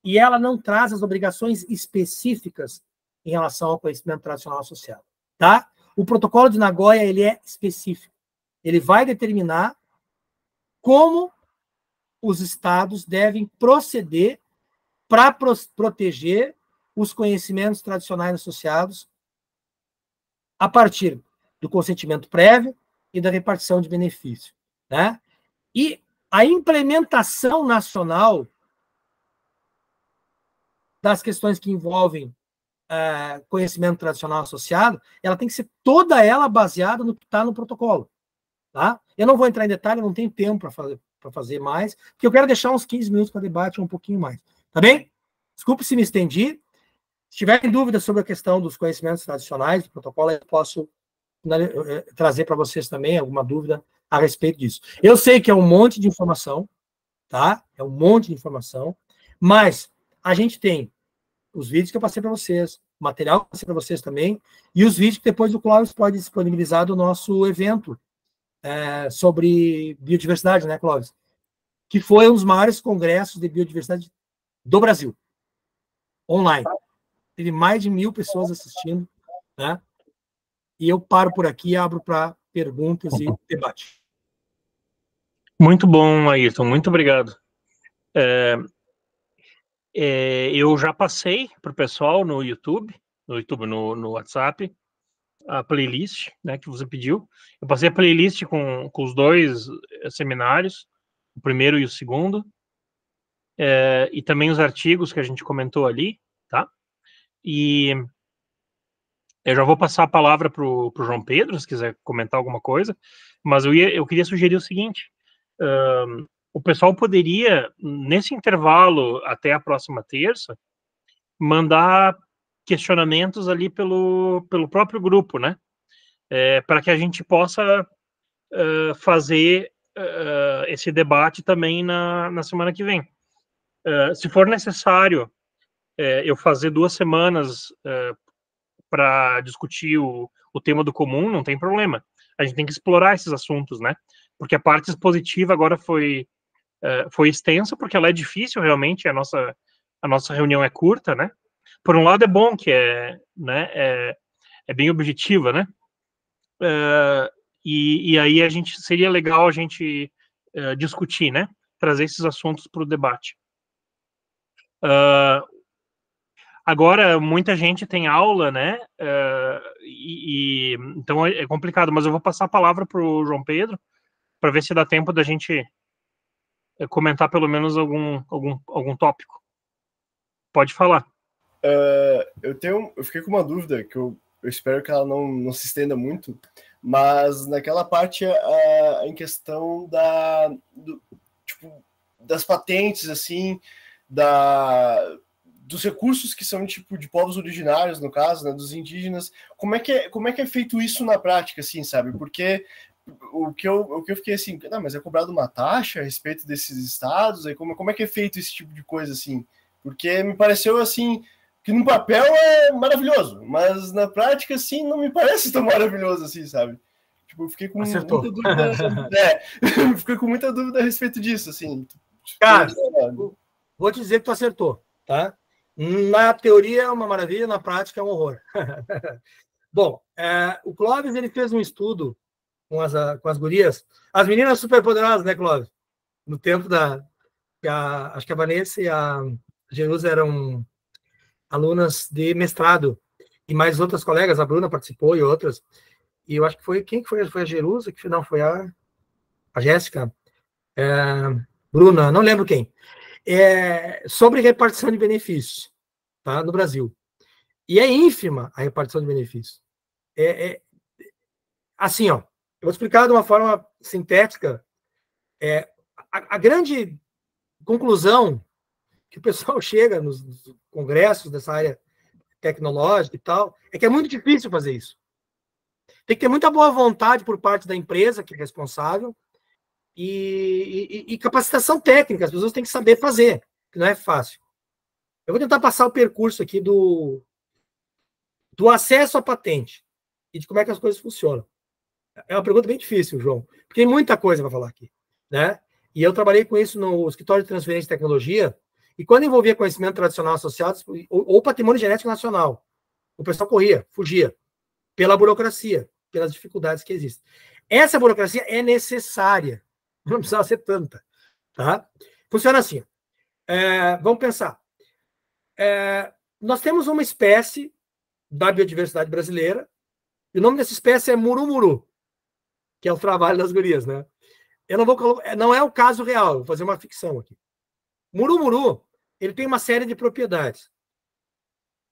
e ela não traz as obrigações específicas em relação ao conhecimento tradicional associado, tá? O protocolo de Nagoya, ele é específico. Ele vai determinar como os estados devem proceder para proteger os conhecimentos tradicionais associados a partir do consentimento prévio e da repartição de benefício, né? E a implementação nacional das questões que envolvem conhecimento tradicional associado, ela tem que ser toda ela baseada no que está no protocolo. Tá? Eu não vou entrar em detalhe, eu não tenho tempo para fazer mais, porque eu quero deixar uns 15 minutos para debate um pouquinho mais. Tá bem? Desculpe se me estendi. Se tiverem dúvidas sobre a questão dos conhecimentos tradicionais do protocolo, eu posso trazer para vocês também alguma dúvida a respeito disso. Eu sei que é um monte de informação, tá? É um monte de informação, mas a gente tem os vídeos que eu passei para vocês, o material que eu passei para vocês também, e os vídeos que depois o Clóvis pode disponibilizar do nosso evento sobre biodiversidade, né, Clóvis? Que foi um dos maiores congressos de biodiversidade do Brasil, online. Teve mais de 1.000 pessoas assistindo, né? E eu paro por aqui e abro para perguntas e debate.
Muito bom, Ayrton, muito obrigado. Eu já passei para o pessoal no YouTube, no WhatsApp, a playlist, né, que você pediu. Eu passei a playlist com os 2 seminários, o primeiro e o segundo, e também os artigos que a gente comentou ali, tá? E eu já vou passar a palavra para o João Pedro, se quiser comentar alguma coisa, mas eu queria sugerir o seguinte, o pessoal poderia, nesse intervalo até a próxima terça, mandar questionamentos ali pelo próprio grupo, né? Para que a gente possa fazer esse debate também na semana que vem. Se for necessário eu fazer 2 semanas para discutir o tema do comum, não tem problema. A gente tem que explorar esses assuntos, né? Porque a parte expositiva agora foi extensa, porque ela é difícil realmente, a nossa reunião é curta, né? Por um lado é bom que é bem objetiva, né? E aí seria legal a gente discutir, né? Trazer esses assuntos para o debate. Agora, muita gente tem aula, né? Então é complicado, mas eu vou passar a palavra para o João Pedro, para ver se dá tempo da gente comentar pelo menos algum tópico. Pode falar.
Eu fiquei com uma dúvida, que eu espero que ela não se estenda muito, mas naquela parte em questão das patentes, assim, dos recursos que são tipo de povos originários, no caso, né, dos indígenas, como é que é feito isso na prática, assim, sabe? Porque o que eu fiquei assim, não, mas é cobrado uma taxa a respeito desses estados, aí como é que é feito esse tipo de coisa, assim? Porque me pareceu, assim, que no papel é maravilhoso, mas na prática, assim, não me parece tão maravilhoso, assim, sabe? Tipo, eu fiquei com muita dúvida. Fiquei com muita dúvida a respeito disso, assim.
Cara, vou te dizer que tu acertou, tá? Na teoria é uma maravilha, na prática é um horror. Bom, o Clóvis ele fez um estudo com as gurias, as meninas superpoderosas, né, Clóvis? No tempo acho que a Vanessa e a Jerusa eram alunas de mestrado, e mais outras colegas, a Bruna participou e outras, e eu acho que foi, quem que foi? Foi a Jerusa? Não, foi a Jéssica, Bruna, não lembro quem, sobre repartição de benefícios, tá, no Brasil. E é ínfima a repartição de benefícios. Assim, ó, eu vou explicar de uma forma sintética, a grande conclusão que o pessoal chega nos congressos dessa área tecnológica e tal, é que é muito difícil fazer isso. Tem que ter muita boa vontade por parte da empresa que é responsável e capacitação técnica. As pessoas têm que saber fazer, que não é fácil. Eu vou tentar passar o percurso aqui do acesso à patente e de como é que as coisas funcionam. É uma pergunta bem difícil, João, porque tem muita coisa para falar aqui, né? E eu trabalhei com isso no escritório de transferência de tecnologia, e quando envolvia conhecimento tradicional associado ou patrimônio genético nacional, o pessoal corria, fugia, pela burocracia, pelas dificuldades que existem. Essa burocracia é necessária, não precisava ser tanta, tá? Funciona assim. Vamos pensar. Nós temos uma espécie da biodiversidade brasileira, e o nome dessa espécie é murumuru, que é o trabalho das gurias, né? Eu não vou colocar, não é o caso real, vou fazer uma ficção aqui. Murumuru, ele tem uma série de propriedades.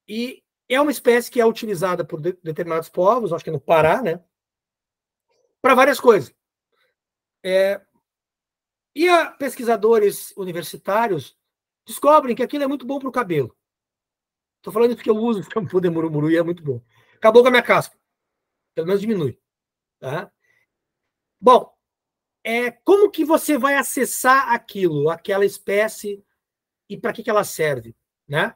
E é uma espécie que é utilizada por determinados povos, acho que no Pará, né? Para várias coisas. E pesquisadores universitários descobrem que aquilo é muito bom para o cabelo. Estou falando isso porque eu uso shampoo de murumuru e é muito bom. Acabou com a minha caspa. Pelo menos diminui. Tá? Bom, como que você vai acessar aquilo, aquela espécie, e para que ela serve? Né?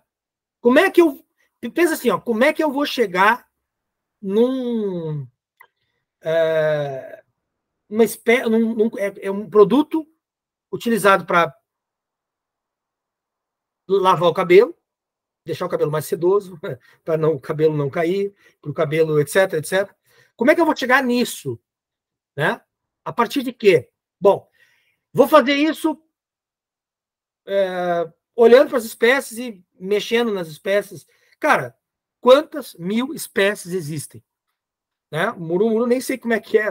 Como é que eu... Pensa assim, ó, como é que eu vou chegar num... uma espécie, um produto utilizado para lavar o cabelo, deixar o cabelo mais sedoso, para o cabelo não cair, para o cabelo, etc, etc. Como é que eu vou chegar nisso? Né? A partir de quê? Bom, vou fazer isso olhando para as espécies e mexendo nas espécies. Cara, quantas 1000 espécies existem? né? Muru nem sei como é que é.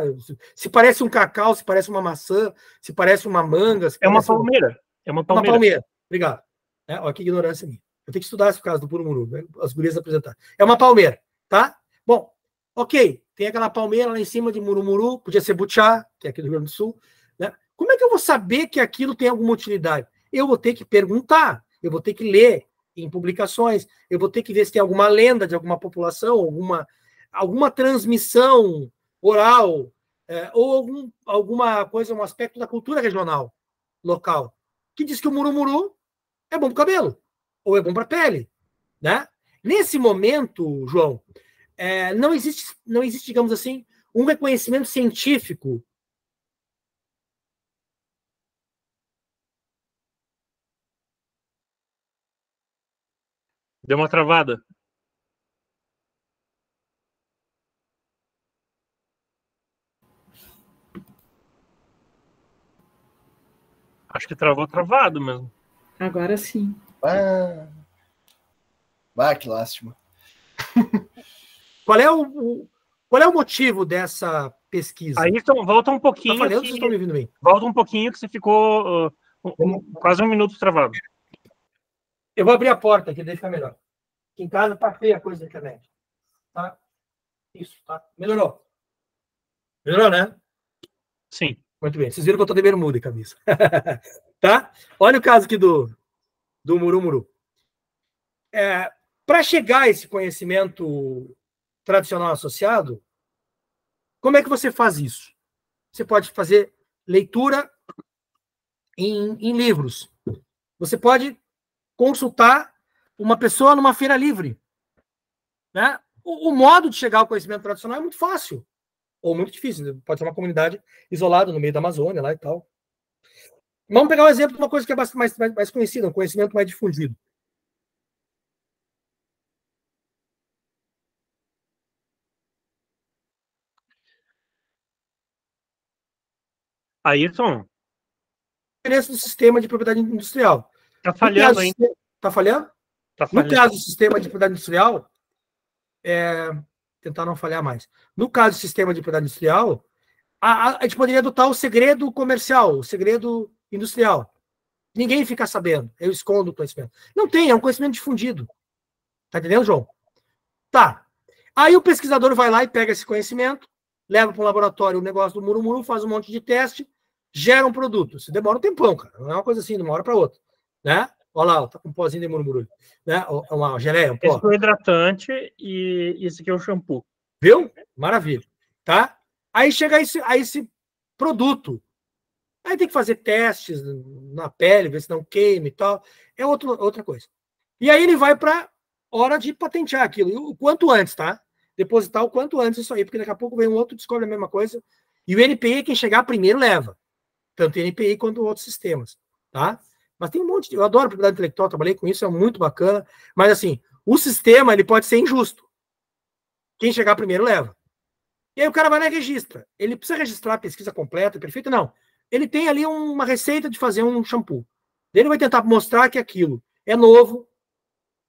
Se parece um cacau, se parece uma maçã, se parece uma manga.
É uma palmeira. É uma palmeira.
Uma palmeira. Obrigado. Olha que ignorância minha. Eu tenho que estudar esse caso do Purumuru, né? As gurias apresentar. É uma palmeira, tá? Bom, ok. Tem aquela palmeira lá em cima de Murumuru, podia ser Butiá, que é aqui do Rio Grande do Sul, né? Como é que eu vou saber que aquilo tem alguma utilidade? Eu vou ter que perguntar, eu vou ter que ler em publicações, eu vou ter que ver se tem alguma lenda de alguma população, alguma transmissão oral, ou alguma coisa, um aspecto da cultura regional, local, que diz que o Murumuru é bom para o cabelo, ou é bom para a pele, né? Nesse momento, João, não existe, digamos assim, um reconhecimento científico.
Deu uma travada. Acho que travou travado mesmo.
Agora sim.
Que lástima.
Qual é o motivo dessa pesquisa?
Aí então, volta um pouquinho.
Tá falhando, vocês estão me ouvindo bem?
Volta um pouquinho que você ficou quase um minuto travado.
Eu vou abrir a porta aqui, daí fica melhor. Aqui em casa tá feia a coisa da internet. Tá? Isso, tá? Melhorou. Melhorou, né?
Sim.
Muito bem. Vocês viram que eu tô de bermuda e camisa. Tá? Olha o caso aqui do Murumuru. Para chegar a esse conhecimento tradicional associado, como é que você faz isso? Você pode fazer leitura em livros. Você pode consultar uma pessoa numa feira livre. Né? O modo de chegar ao conhecimento tradicional é muito fácil. Ou muito difícil. Pode ser uma comunidade isolada no meio da Amazônia lá e tal. Vamos pegar um exemplo de uma coisa que é mais conhecida, um conhecimento mais difundido.
Ayrton?
A diferença do sistema de propriedade industrial.
Está falhando, hein?
Está falhando?
Tá falhando.
No caso do sistema de propriedade industrial, tentar não falhar mais. No caso do sistema de propriedade industrial, a gente poderia adotar o segredo comercial, o segredo industrial. Ninguém fica sabendo. Eu escondo o conhecimento. Não tem, é um conhecimento difundido. Tá entendendo, João? Tá. Aí o pesquisador vai lá e pega esse conhecimento, leva para um laboratório o negócio do Murumuru, faz um monte de teste, gera um produto. Isso demora um tempão, cara. Não é uma coisa assim, de uma hora para outra. Né? Olha lá, tá com um pozinho de Murumuru. Né? Uma geleia, um pó.
Esse é o hidratante e esse aqui é o shampoo.
Viu? Maravilha. Tá? Aí chega a esse produto. Aí tem que fazer testes na pele, ver se não queima e tal. É outra coisa. E aí ele vai para hora de patentear aquilo. E o quanto antes, tá? Depositar o quanto antes isso aí, porque daqui a pouco vem um outro, descobre a mesma coisa. E o NPI, quem chegar primeiro, leva. Tanto o NPI quanto outros sistemas. Tá? Mas tem um monte de... Eu adoro propriedade intelectual, trabalhei com isso, é muito bacana. Mas assim, o sistema ele pode ser injusto. Quem chegar primeiro, leva. E aí o cara vai lá e registra. Ele precisa registrar a pesquisa completa, perfeita? Não. Ele tem ali uma receita de fazer um shampoo. Ele vai tentar mostrar que aquilo é novo,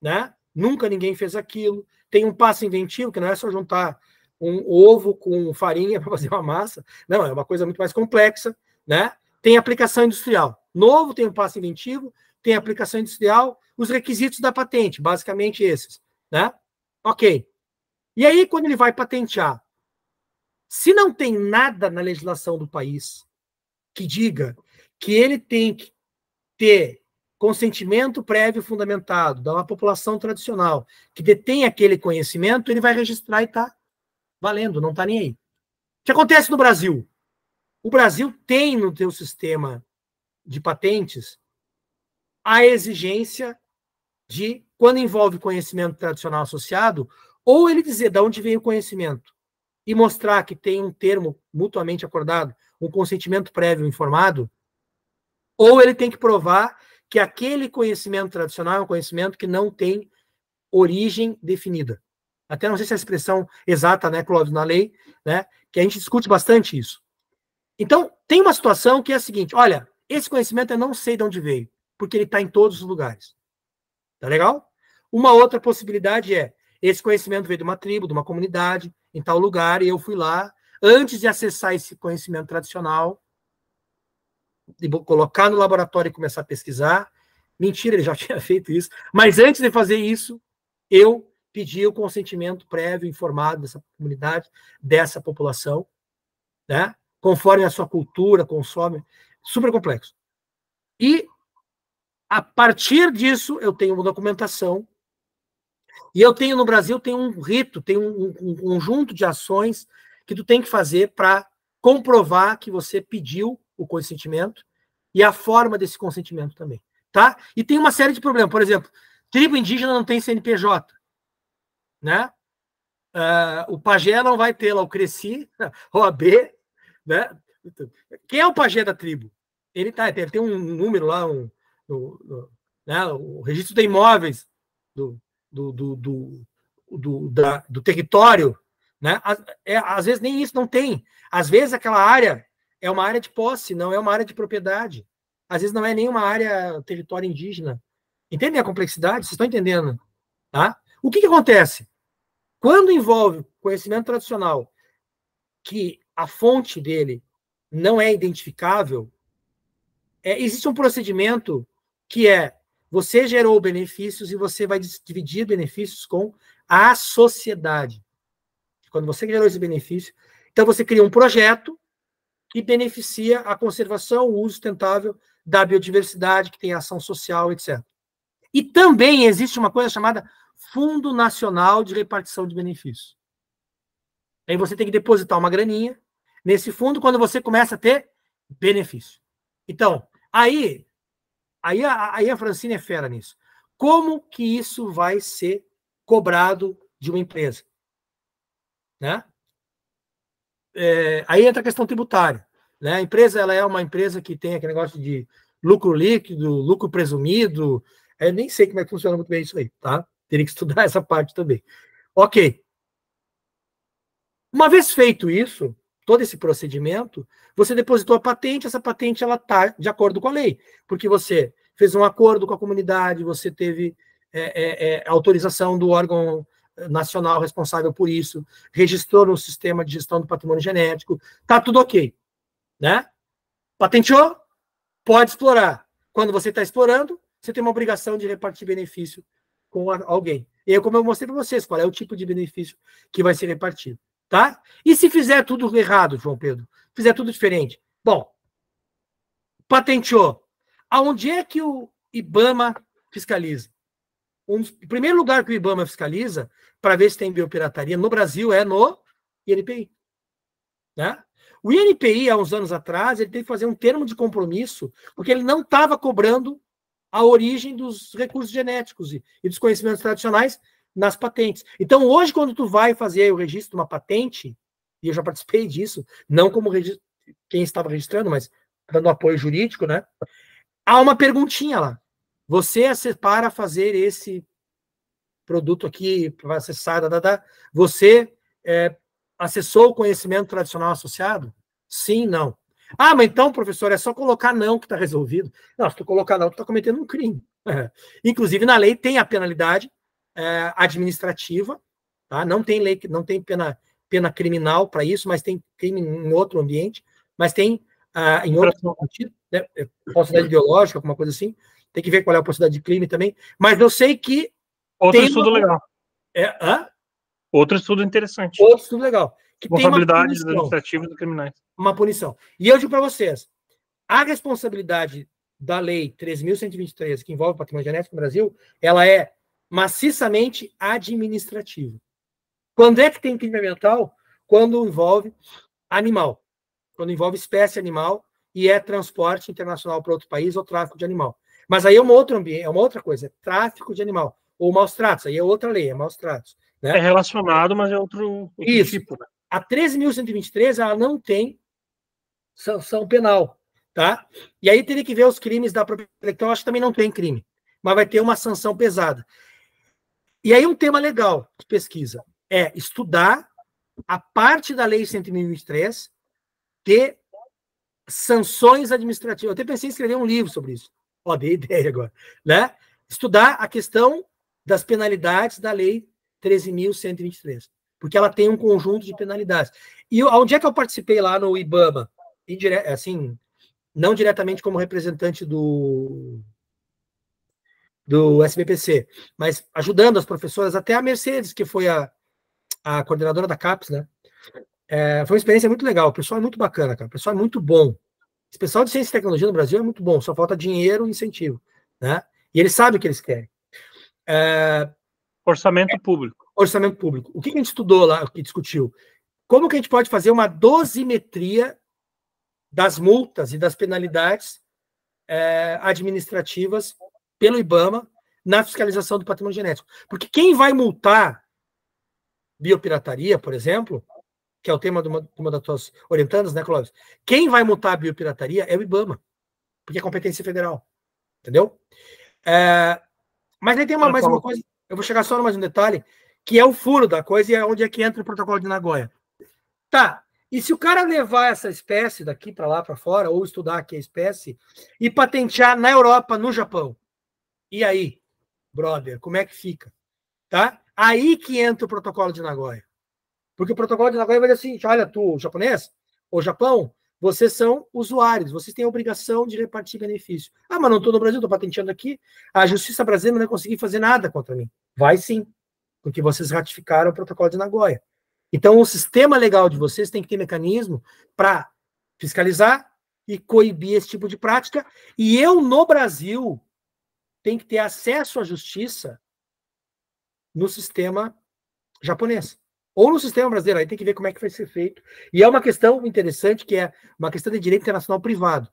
né? Nunca ninguém fez aquilo. Tem um passo inventivo, que não é só juntar um ovo com farinha para fazer uma massa. Não, é uma coisa muito mais complexa, né? Tem aplicação industrial. Novo tem um passo inventivo, tem aplicação industrial, os requisitos da patente, basicamente esses, né? Ok. E aí, quando ele vai patentear, se não tem nada na legislação do país que diga que ele tem que ter consentimento prévio fundamentado da uma população tradicional que detém aquele conhecimento, ele vai registrar e está valendo, não está nem aí. O que acontece no Brasil? O Brasil tem no seu sistema de patentes a exigência de, quando envolve conhecimento tradicional associado, ou ele dizer de onde vem o conhecimento e mostrar que tem um termo mutuamente acordado, um consentimento prévio informado, ou ele tem que provar que aquele conhecimento tradicional é um conhecimento que não tem origem definida. Até não sei se é a expressão exata, né, Cláudio, na lei, né, que a gente discute bastante isso. Então, tem uma situação que é a seguinte, olha, esse conhecimento eu não sei de onde veio, porque ele está em todos os lugares. Tá legal? Uma outra possibilidade é, esse conhecimento veio de uma tribo, de uma comunidade, em tal lugar, e eu fui lá, antes de acessar esse conhecimento tradicional, de colocar no laboratório e começar a pesquisar. Mentira, ele já tinha feito isso. Mas antes de fazer isso, eu pedi o consentimento prévio, informado dessa comunidade, dessa população, né? Conforme a sua cultura, consome. Super complexo. E, a partir disso, eu tenho uma documentação. E eu tenho, no Brasil, tem um rito, tem um conjunto de ações que tu tem que fazer para comprovar que você pediu o consentimento e a forma desse consentimento também. Tá? E tem uma série de problemas. Por exemplo, tribo indígena não tem CNPJ. Né? O pajé não vai ter lá o Cresci, OAB. Né? Quem é o pajé da tribo? Ele tem um número lá, né? O registro de imóveis do território. Né? Às vezes nem isso não tem. Às vezes aquela área é uma área de posse, não é uma área de propriedade. Às vezes não é nenhuma área, território indígena. Entendem a complexidade? Vocês estão entendendo? Tá? O que acontece? Quando envolve conhecimento tradicional, que a fonte dele não é identificável, existe um procedimento que você gerou benefícios e você vai dividir benefícios com a sociedade. Quando você gerou esse benefício, então você cria um projeto que beneficia a conservação, o uso sustentável da biodiversidade, que tem ação social, etc. E também existe uma coisa chamada Fundo Nacional de Repartição de Benefícios. Aí você tem que depositar uma graninha nesse fundo quando você começa a ter benefício. Então, aí a Francine é fera nisso. Como que isso vai ser cobrado de uma empresa? Né? Aí entra a questão tributária. Né? A empresa ela é uma empresa que tem aquele negócio de lucro líquido, lucro presumido. Eu nem sei como é que funciona muito bem isso aí, tá? Teria que estudar essa parte também. Ok. Uma vez feito isso, todo esse procedimento, você depositou a patente, essa patente ela está de acordo com a lei, porque você fez um acordo com a comunidade, você teve autorização do órgão nacional responsável por isso, registrou no sistema de gestão do patrimônio genético, tá tudo ok. Né? Patenteou, pode explorar. Quando você está explorando, você tem uma obrigação de repartir benefício com alguém. E aí, como eu mostrei para vocês, qual é o tipo de benefício que vai ser repartido. Tá? E se fizer tudo errado, João Pedro? Fizer tudo diferente? Bom, patenteou. Aonde é que o IBAMA fiscaliza? O primeiro lugar que o IBAMA fiscaliza para ver se tem biopirataria no Brasil é no INPI. Né? O INPI, há uns anos atrás, ele teve que fazer um termo de compromisso, porque ele não estava cobrando a origem dos recursos genéticos e dos conhecimentos tradicionais nas patentes. Então, hoje, quando tu vai fazer o registro de uma patente, e eu já participei disso, não como quem estava registrando, mas dando apoio jurídico, né? Há uma perguntinha lá. Você para fazer esse produto aqui, para acessar, você acessou o conhecimento tradicional associado? Sim, não. Ah, mas então, professor, é só colocar não que está resolvido. Não, se tu colocar não, tu está cometendo um crime. Inclusive, na lei tem a penalidade administrativa, tá? Não tem lei, não tem pena criminal para isso, mas tem crime em outro ambiente, mas tem em outro sentido, né? Possibilidade ideológica, alguma coisa assim. Tem que ver qual é a possibilidade de crime também. Mas eu sei que
outro estudo legal.
Outro
estudo interessante.
Outro estudo legal. Que
responsabilidades administrativas e criminais.
Uma punição. E eu digo para vocês, a responsabilidade da Lei 13.123, que envolve o patrimônio genético no Brasil, ela é maciçamente administrativa. Quando é que tem crime ambiental? Quando envolve animal. Quando envolve espécie animal e é transporte internacional para outro país ou tráfico de animal. Mas aí é uma outra coisa, é tráfico de animal. Ou maus tratos, aí é outra lei, é maus tratos. Né?
É relacionado, mas é outro tipo. Né?
A 13.123, ela não tem sanção penal. Tá? E aí teria que ver os crimes da propriedade intelectual, acho que também não tem crime. Mas vai ter uma sanção pesada. E aí um tema legal de pesquisa é estudar a parte da Lei 100.023 de sanções administrativas. Eu até pensei em escrever um livro sobre isso. Ó, dei ideia agora. Né? Estudar a questão das penalidades da Lei 13.123. porque ela tem um conjunto de penalidades. E onde é que eu participei lá no IBAMA? Assim, não diretamente como representante do SBPC, mas ajudando as professoras, até a Mercedes, que foi a coordenadora da CAPES, né? Foi uma experiência muito legal, o pessoal é muito bacana, cara, o pessoal é muito bom. Esse pessoal de ciência e tecnologia no Brasil é muito bom, só falta dinheiro e incentivo, né? E eles sabem o que eles querem.
Orçamento público.
Orçamento público. O que a gente estudou lá, o que discutiu? Como que a gente pode fazer uma dosimetria das multas e das penalidades administrativas pelo IBAMA na fiscalização do patrimônio genético? Porque quem vai multar biopirataria, por exemplo, que é o tema de uma das tuas orientandas, né, Clóvis? Quem vai multar a biopirataria é o IBAMA, porque é competência federal. Entendeu? Mas aí tem mais uma coisa, eu vou chegar só no mais um detalhe, que é o furo da coisa e é onde é que entra o protocolo de Nagoya. Tá, e se o cara levar essa espécie daqui para lá, para fora, ou estudar aqui a espécie, e patentear na Europa, no Japão, e aí, brother, como é que fica? Tá? Aí que entra o protocolo de Nagoya. Porque o protocolo de Nagoya vai dizer assim, olha, tu, japonês, ou Japão, vocês são usuários, vocês têm a obrigação de repartir benefício. Ah, mas não estou no Brasil, estou patenteando aqui. A justiça brasileira não vai conseguir fazer nada contra mim. Vai sim, porque vocês ratificaram o protocolo de Nagoya. Então, o sistema legal de vocês tem que ter mecanismo para fiscalizar e coibir esse tipo de prática. E eu, no Brasil, tenho que ter acesso à justiça no sistema japonês. Ou no sistema brasileiro, aí tem que ver como é que vai ser feito. E é uma questão interessante, que é uma questão de direito internacional privado.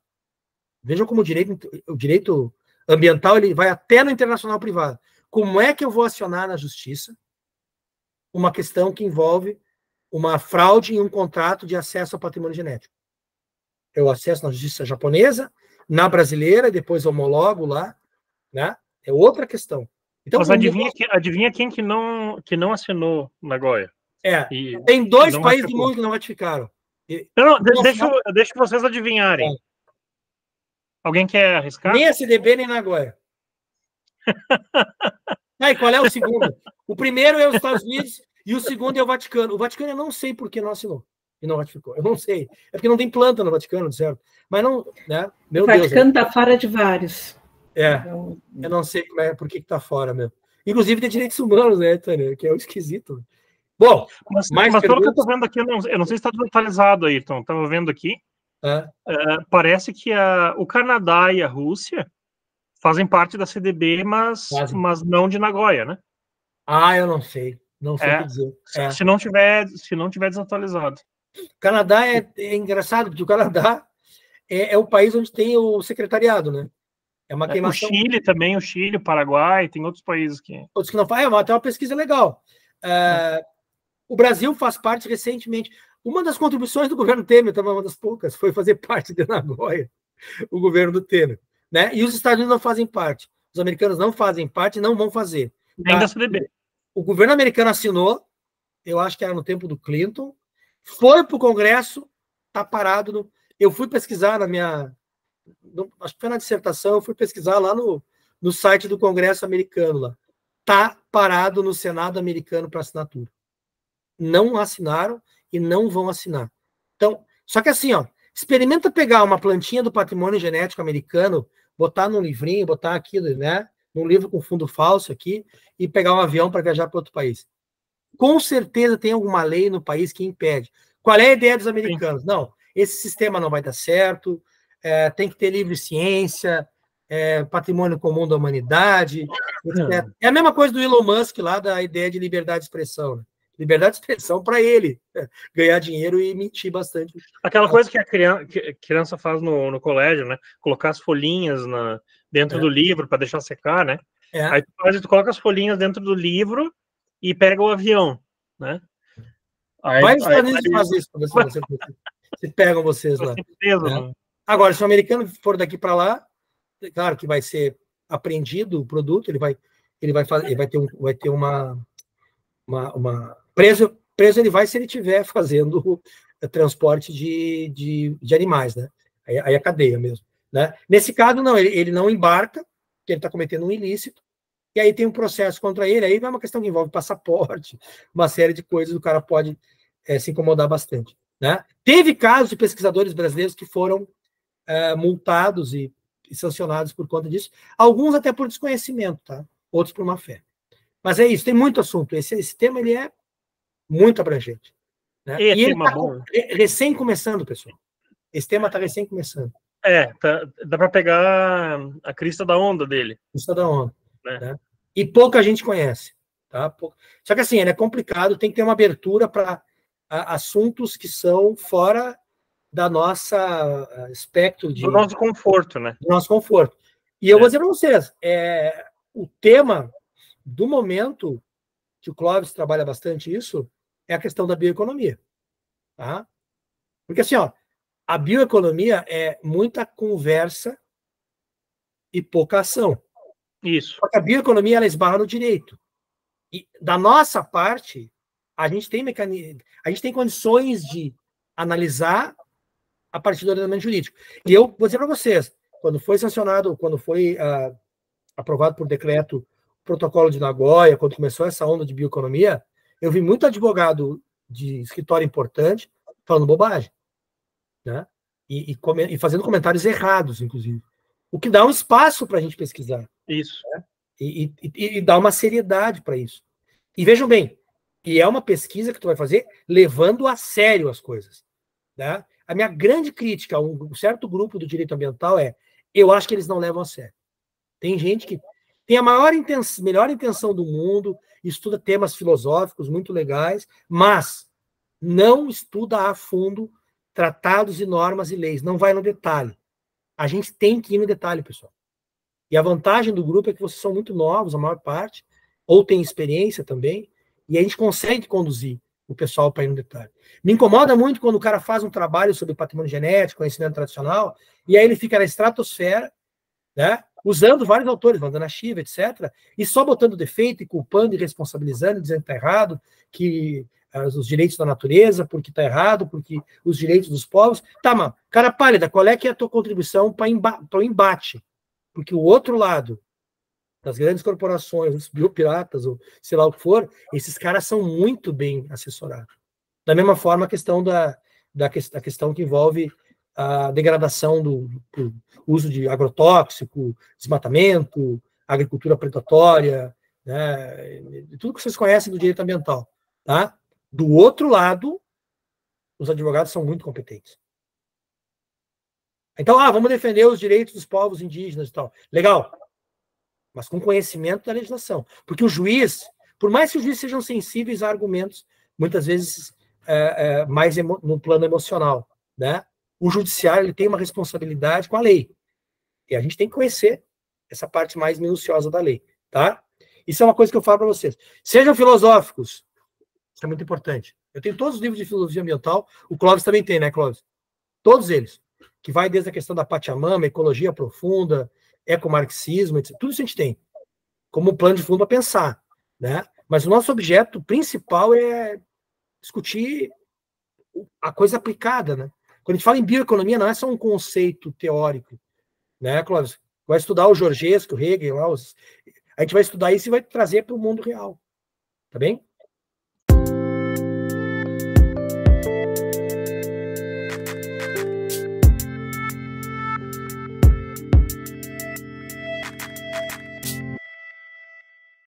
Vejam como o direito ambiental ele vai até no internacional privado. Como é que eu vou acionar na justiça uma questão que envolve uma fraude em um contrato de acesso ao patrimônio genético? Eu acesso na justiça japonesa, na brasileira, e depois homologo lá, né? É outra questão. Então,
mas adivinha quem que não assinou Nagoya?
Tem dois países do mundo que não ratificaram.
Deixa vocês adivinharem. Alguém quer arriscar?
Nem a CDB, nem Nagoya. E qual é o segundo? O primeiro é os Estados Unidos e o segundo é o Vaticano. O Vaticano eu não sei por que não assinou e não ratificou. Eu não sei. É porque não tem planta no Vaticano, certo? Mas não, né? Meu Deus. O
Vaticano está fora de vários.
Eu não sei por que está fora mesmo. Inclusive tem direitos humanos, né, Tânia? Que é o esquisito. Bom,
mas pelo que eu estou vendo aqui, eu não sei se está desatualizado aí, então. Estava vendo aqui. Parece que o Canadá e a Rússia fazem parte da CDB, mas não de Nagoya, né?
Eu não sei. Não sei o que dizer.
Se não tiver desatualizado.
O Canadá é engraçado, porque o Canadá é o país onde tem o secretariado, né? É uma queimação.
O Chile também, o Paraguai, tem outros países que...
Outros que não fazem, mas tem uma pesquisa legal. O Brasil faz parte recentemente. Uma das contribuições do governo Temer, também uma das poucas, foi fazer parte de Nagoya, o governo do Temer. Né? E os Estados Unidos não fazem parte. Os americanos não fazem parte e não vão fazer.
Nem da CDB.
O governo americano assinou, eu acho que era no tempo do Clinton, foi para o Congresso, está parado. Eu fui pesquisar acho que foi na dissertação, eu fui pesquisar lá no site do Congresso americano. Lá. Está parado no Senado americano para assinatura. Não assinaram e não vão assinar. Então, só que assim, experimenta pegar uma plantinha do patrimônio genético americano, botar num livrinho, botar aqui, né, num livro com fundo falso aqui, e pegar um avião para viajar para outro país. Com certeza tem alguma lei no país que impede. Qual é a ideia dos americanos? Sim. Não, esse sistema não vai dar certo, tem que ter livre ciência, patrimônio comum da humanidade. É a mesma coisa do Elon Musk lá, da ideia de liberdade de expressão, né? Liberdade de expressão para ele ganhar dinheiro e mentir bastante.
Aquela coisa que a criança faz no colégio, né? Colocar as folhinhas dentro do livro para deixar secar, né? Aí tu coloca as folhinhas dentro do livro e pega o avião, né?
Vários Estados Unidos fazem isso. Se pegam vocês lá. Né? Agora, se o americano for daqui para lá, claro que vai ser apreendido o produto, ele vai ter uma preso ele vai se ele estiver fazendo transporte de animais, né? Aí é cadeia mesmo, né? Nesse caso, não, ele não embarca, porque ele está cometendo um ilícito, e aí tem um processo contra ele, aí vai uma questão que envolve passaporte, uma série de coisas, o cara pode se incomodar bastante. Né? Teve casos de pesquisadores brasileiros que foram multados e sancionados por conta disso, alguns até por desconhecimento, tá? Outros por má fé. Mas é isso, tem muito assunto. Esse tema ele é muito abrangente. Né? E ele está recém começando, pessoal. Esse tema está recém começando.
Dá para pegar a crista da onda dele.
Crista da onda. Né? E pouca gente conhece. Tá? Só que assim, ele é complicado, tem que ter uma abertura para assuntos que são fora da nossa espectro de...
Do nosso conforto, né?
Do nosso conforto. E eu vou dizer para vocês, o tema do momento, que o Clóvis trabalha bastante isso, é a questão da bioeconomia. Tá? Porque assim, a bioeconomia é muita conversa e pouca ação.
Isso.
Porque a bioeconomia ela esbarra no direito. E da nossa parte, a gente tem condições de analisar a partir do ordenamento jurídico. E eu vou dizer para vocês, quando foi sancionado, quando foi aprovado por decreto o protocolo de Nagoya, quando começou essa onda de bioeconomia, eu vi muito advogado de escritório importante falando bobagem. Né? E fazendo comentários errados, inclusive. O que dá um espaço para a gente pesquisar.
Isso.
Né? E dá uma seriedade para isso. E vejam bem, e é uma pesquisa que tu vai fazer levando a sério as coisas. Né? A minha grande crítica a um certo grupo do direito ambiental eu acho que eles não levam a sério. Tem gente que tem a melhor intenção do mundo, estuda temas filosóficos muito legais, mas não estuda a fundo tratados e normas e leis, não vai no detalhe. A gente tem que ir no detalhe, pessoal. E a vantagem do grupo é que vocês são muito novos, a maior parte, ou tem experiência também, e a gente consegue conduzir o pessoal para ir no detalhe. Me incomoda muito quando o cara faz um trabalho sobre patrimônio genético, conhecimento tradicional, e aí ele fica na estratosfera, né, usando vários autores, Vandana Shiva, etc., e só botando defeito e culpando e responsabilizando, dizendo que está errado, que os direitos da natureza, porque está errado, porque os direitos dos povos. Tá, mano, cara pálida, qual é que é a tua contribuição para o embate? Porque o outro lado, das grandes corporações, os biopiratas, ou sei lá o que for, esses caras são muito bem assessorados. Da mesma forma, a questão da questão que envolve a degradação do uso de agrotóxico, desmatamento, agricultura predatória, né, tudo que vocês conhecem do direito ambiental. Tá? Do outro lado, os advogados são muito competentes. Então, vamos defender os direitos dos povos indígenas e tal. Legal. Mas com conhecimento da legislação. Porque o juiz, por mais que os juízes sejam sensíveis a argumentos, muitas vezes mais no plano emocional, né? O judiciário ele tem uma responsabilidade com a lei. E a gente tem que conhecer essa parte mais minuciosa da lei. Tá? Isso é uma coisa que eu falo para vocês. Sejam filosóficos. Isso é muito importante. Eu tenho todos os livros de filosofia ambiental. O Clóvis também tem, né, Clóvis? Todos eles. Que vai desde a questão da Pachamama, ecologia profunda, ecomarxismo, etc. Tudo isso a gente tem. Como um plano de fundo para pensar. Né? Mas o nosso objeto principal é discutir a coisa aplicada. Né? Quando a gente fala em bioeconomia, não é só um conceito teórico. Né, Clóvis? Vai estudar o Georgescu, o Hegel, a gente vai estudar isso e vai trazer para o mundo real. Tá bem?